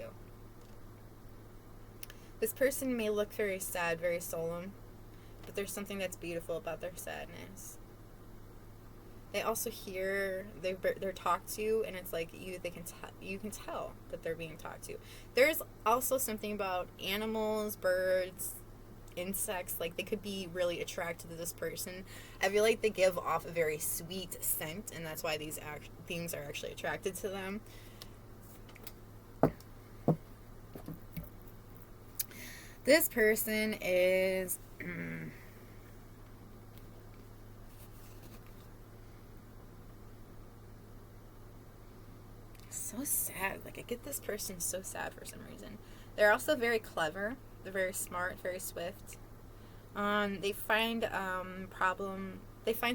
This person may look very sad, very solemn, but there's something that's beautiful about their sadness. They also they're talked to, and it's like you can tell that they're being talked to. There's also something about animals, birds, insects, like they could be really attracted to this person. I feel like they give off a very sweet scent, and that's why these things are actually attracted to them. This person is so sad. Like I get this person so sad for some reason. They're also very clever. They're very smart, very swift. They find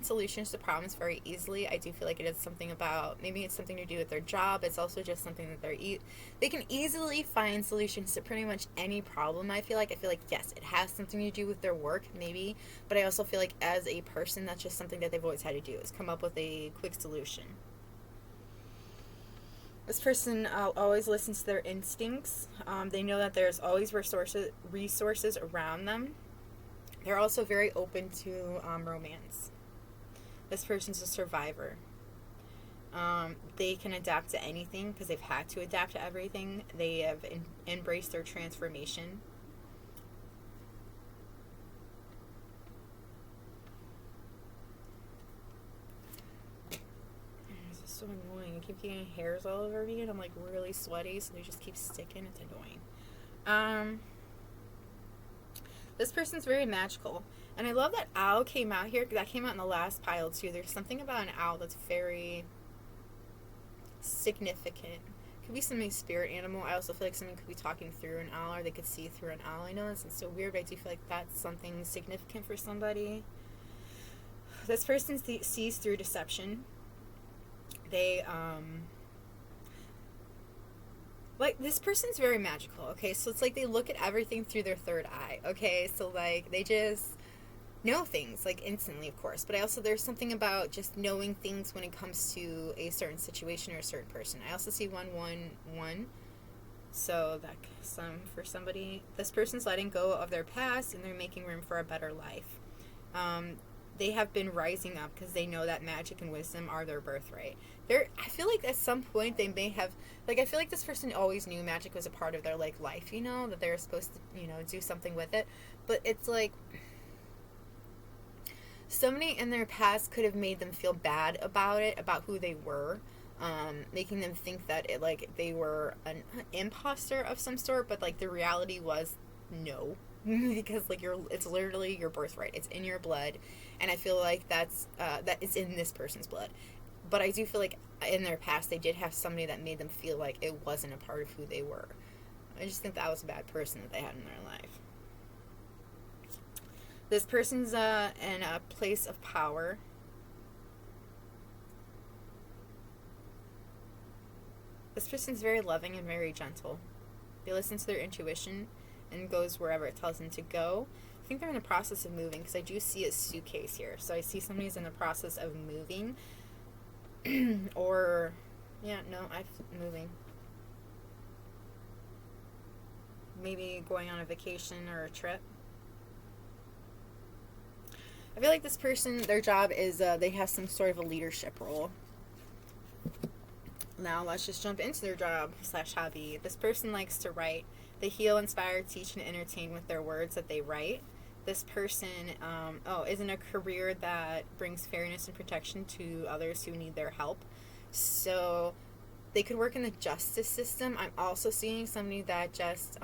solutions to problems very easily. I do feel like it is something about, maybe it's something to do with their job. It's also just something that they can easily find solutions to pretty much any problem. I feel like yes, it has something to do with their work, maybe, but I also feel like as a person, that's just something that they've always had to do, is come up with a quick solution. This person always listens to their instincts. They know that there's always resources around them. They're also very open to romance. This person's a survivor. They can adapt to anything because they've had to adapt to everything. They have embraced their transformation. So annoying. I keep getting hairs all over me, and I'm like really sweaty, so they just keep sticking. It's annoying. This person's very magical, and I love that owl came out here, because that came out in the last pile too. There's something about an owl that's very significant. Could be somebody's spirit animal. I also feel like someone could be talking through an owl, or they could see through an owl. I know this is so weird, but I do feel like that's something significant for somebody. This person sees through deception. They like, this person's very magical, okay? So it's like they look at everything through their third eye, okay? So like they just know things like instantly, of course, but there's something about just knowing things when it comes to a certain situation or a certain person. I also see 111, so that for somebody, this person's letting go of their past and they're making room for a better life. They have been rising up because they know that magic and wisdom are their birthright. I feel like at some point they may have, like, I feel like this person always knew magic was a part of their, like, life, you know, that they were supposed to, you know, do something with it. But it's like, somebody in their past could have made them feel bad about it, about who they were, making them think that they were an imposter of some sort, but, like, the reality was no. Because like it's literally your birthright. It's in your blood, and I feel like that is in this person's blood. But I do feel like in their past they did have somebody that made them feel like it wasn't a part of who they were. I just think that was a bad person that they had in their life. This person's in a place of power. This person's very loving and very gentle. They listen to their intuition and goes wherever it tells them to go. I think they're in the process of moving, because I do see a suitcase here. So I see somebody's in the process of moving. Or, yeah, no, I'm moving. Maybe going on a vacation or a trip. I feel like this person, their job is they have some sort of a leadership role. Now let's just jump into their job / hobby. This person likes to write. They heal, inspire, teach, and entertain with their words that they write. This person is in a career that brings fairness and protection to others who need their help. So they could work in the justice system. I'm also seeing somebody that just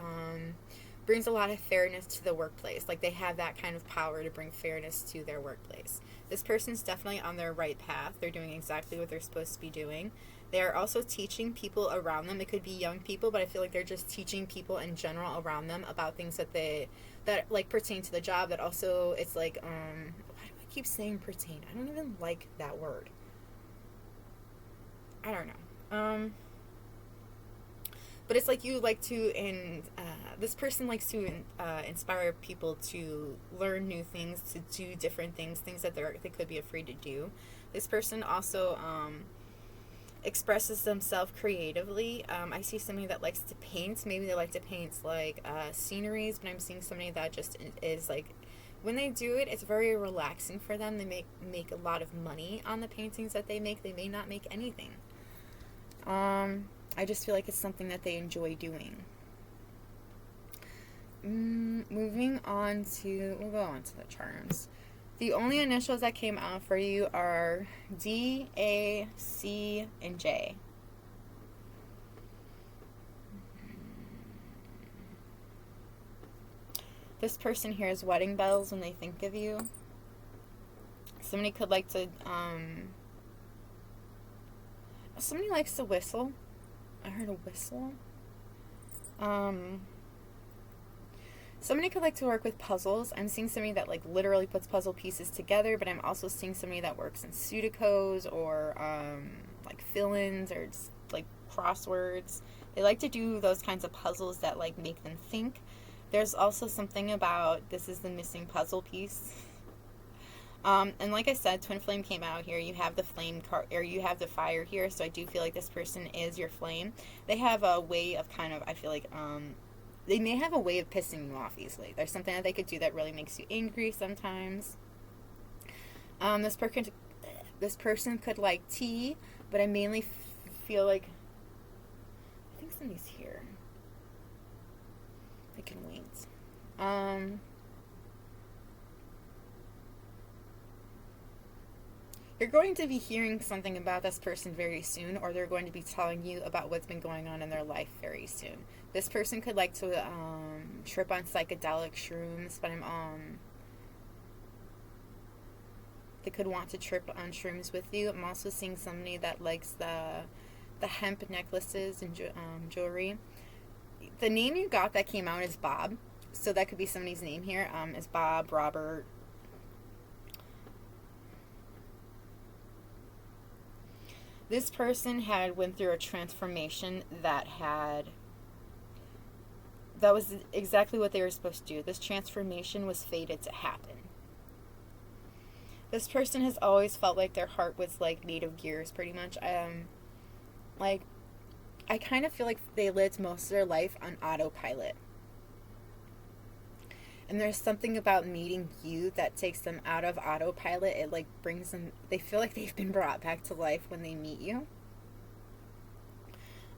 brings a lot of fairness to the workplace. Like, they have that kind of power to bring fairness to their workplace. This person's definitely on their right path. They're doing exactly what they're supposed to be doing. They are also teaching people around them. It could be young people, but I feel like they're just teaching people in general around them about things that like pertain to the job. That also, it's like, why do I keep saying pertain? I don't even like that word. I don't know. But it's like you like to, and this person likes to inspire people to learn new things, to do different things that they could be afraid to do. This person also expresses themselves creatively. I see somebody that likes to paint. Maybe they like to paint like sceneries, but I'm seeing somebody that just is like, when they do it, it's very relaxing for them. They make a lot of money on the paintings that they make. They may not make anything. I just feel like it's something that they enjoy doing. Moving on to, we'll go on to the charms. The only initials that came out for you are D, A, C, and J. This person hears wedding bells when they think of you. Somebody could like to, somebody likes to whistle. I heard a whistle. Somebody could like to work with puzzles. I'm seeing somebody that like literally puts puzzle pieces together, but I'm also seeing somebody that works in Sudokus or like fill-ins or just, like crosswords. They like to do those kinds of puzzles that like make them think. There's also something about this is the missing puzzle piece. And like I said, Twin Flame came out here. You have the flame card, or you have the fire here. So I do feel like this person is your flame. They have a way of kind of, I feel like, they may have a way of pissing you off easily. There's something that they could do that really makes you angry sometimes. This person could like tea, but I mainly feel like, I think somebody's here. I can wait. You're going to be hearing something about this person very soon, or they're going to be telling you about what's been going on in their life very soon. This person could like to trip on psychedelic shrooms, but they could want to trip on shrooms with you. I'm also seeing somebody that likes the hemp necklaces and jewelry. The name you got that came out is Bob, so that could be somebody's name here. Is Bob, Robert. This person went through a transformation that was exactly what they were supposed to do. This transformation was fated to happen. This person has always felt like their heart was like made of gears, pretty much. I kind of feel like they lived most of their life on autopilot. And there's something about meeting you that takes them out of autopilot. It like brings them, they feel like they've been brought back to life when they meet you.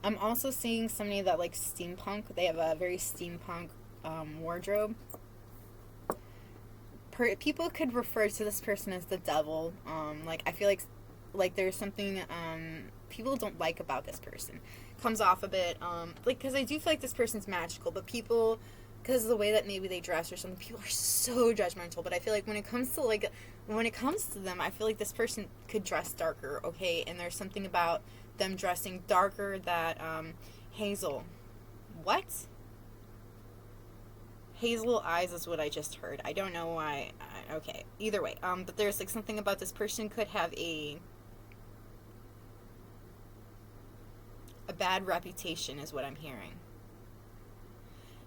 I'm also seeing somebody that likes steampunk. They have a very steampunk wardrobe. People could refer to this person as the devil. I feel like there's something people don't like about this person. Comes off a bit, because I do feel like this person's magical, but people, because of the way that maybe they dress or something, people are so judgmental. But I feel like when it comes to them, I feel like this person could dress darker, okay? And there's something about them dressing darker that Hazel. What? Hazel eyes is what I just heard. I don't know why. Okay, either way. But there's like something about this person could have a bad reputation, is what I'm hearing.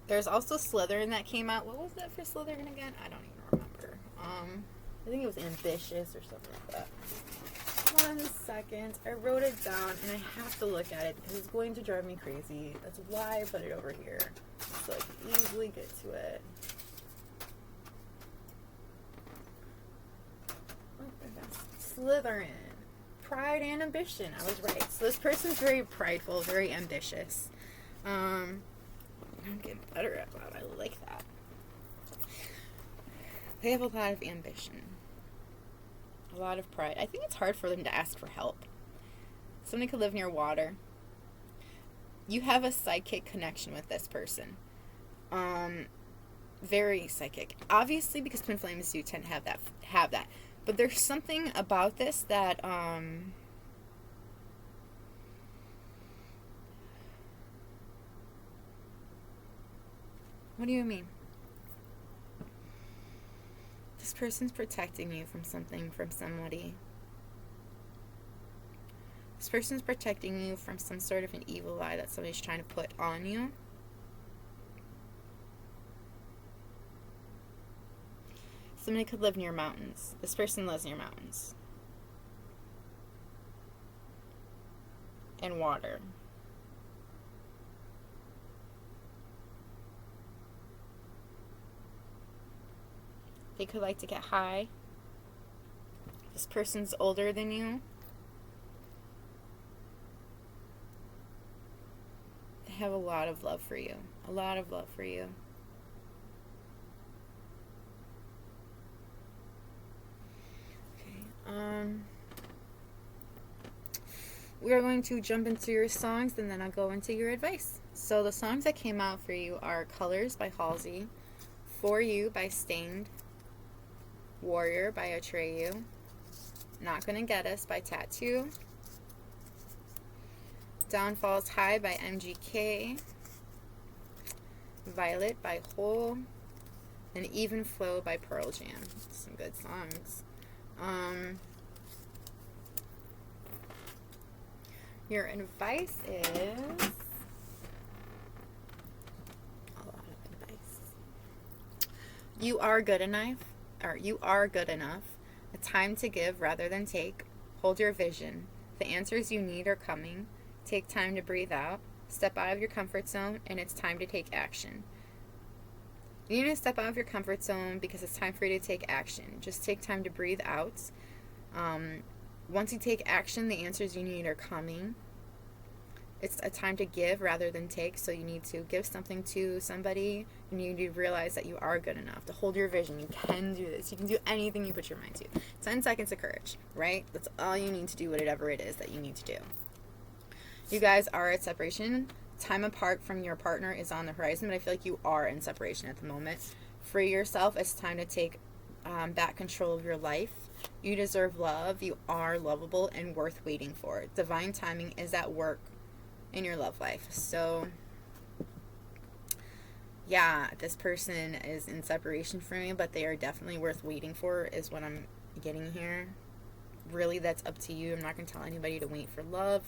There's also Slytherin that came out. What was that for Slytherin again? I don't even remember. I think it was ambitious or something like that. 1 second. I wrote it down and I have to look at it because it's going to drive me crazy. That's why I put it over here. So I can easily get to it. Oh my goodness. Slytherin. Pride and ambition. I was right. So this person's very prideful, very ambitious. I'm getting better at that. I like that. They have a lot of ambition. A lot of pride. I think it's hard for them to ask for help. Somebody could live near water. You have a psychic connection with this person. Very psychic. Obviously, because twin flames do tend to have that. But there's something about this that what do you mean? This person's protecting you from something, from somebody. This person's protecting you from some sort of an evil eye that somebody's trying to put on you. Somebody could live near mountains. This person lives near mountains. And water. They could like to get high. This person's older than you. They have a lot of love for you. A lot of love for you. Okay. We are going to jump into your songs and then I'll go into your advice. So the songs that came out for you are Colors by Halsey, For You by Stained, Warrior by Atreyu, Not Gonna Get Us by Tattoo, Downfalls High by MGK, Violet by Hole, and Even Flow by Pearl Jam. Some good songs. Your advice is a lot of advice. You are good enough. You are good enough. A time to give rather than take. Hold your vision. The answers you need are coming. Take time to breathe out. Step out of your comfort zone, and it's time to take action. You need to step out of your comfort zone because it's time for you to take action. Just take time to breathe out. Once you take action, the answers you need are coming. It's a time to give rather than take, so you need to give something to somebody, and you need to realize that you are good enough to hold your vision. You can do this. You can do anything you put your mind to. 10 seconds of courage, right? That's all you need to do, whatever it is that you need to do. You guys are at separation. Time apart from your partner is on the horizon, but I feel like you are in separation at the moment. Free yourself. It's time to take back control of your life. You deserve love. You are lovable and worth waiting for. Divine timing is at work in your love life. So yeah, this person is in separation from you, but they are definitely worth waiting for is what I'm getting here. Really, that's up to you. I'm not going to tell anybody to wait for love,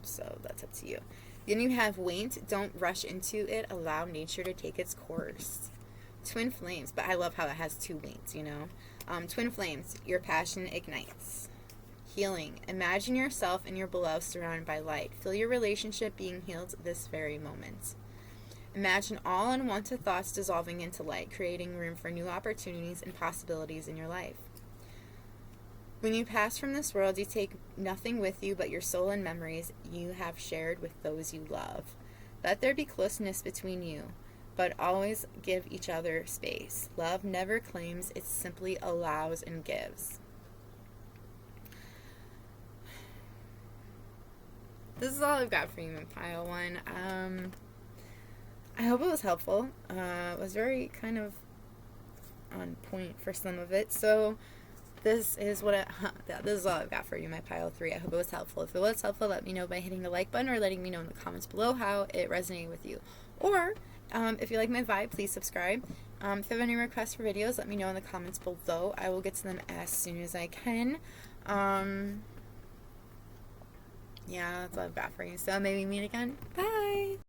so that's up to you. Then you have wait. Don't rush into it. Allow nature to take its course. Twin flames, but I love how it has two waits, you know. Twin flames, your passion ignites. Healing. Imagine yourself and your beloved surrounded by light. Feel your relationship being healed this very moment. Imagine all unwanted thoughts dissolving into light, creating room for new opportunities and possibilities in your life. When you pass from this world, you take nothing with you but your soul and memories you have shared with those you love. Let there be closeness between you, but always give each other space. Love never claims, it simply allows and gives. This is all I've got for you in pile one. I hope it was helpful. It was very kind of on point for some of it. So this is this is all I've got for you in my pile 3. I hope it was helpful. If it was helpful, let me know by hitting the like button or letting me know in the comments below how it resonated with you. Or if you like my vibe, please subscribe. If you have any requests for videos, let me know in the comments below. I will get to them as soon as I can. Yeah, that's all I've got for you. So maybe meet again. Bye!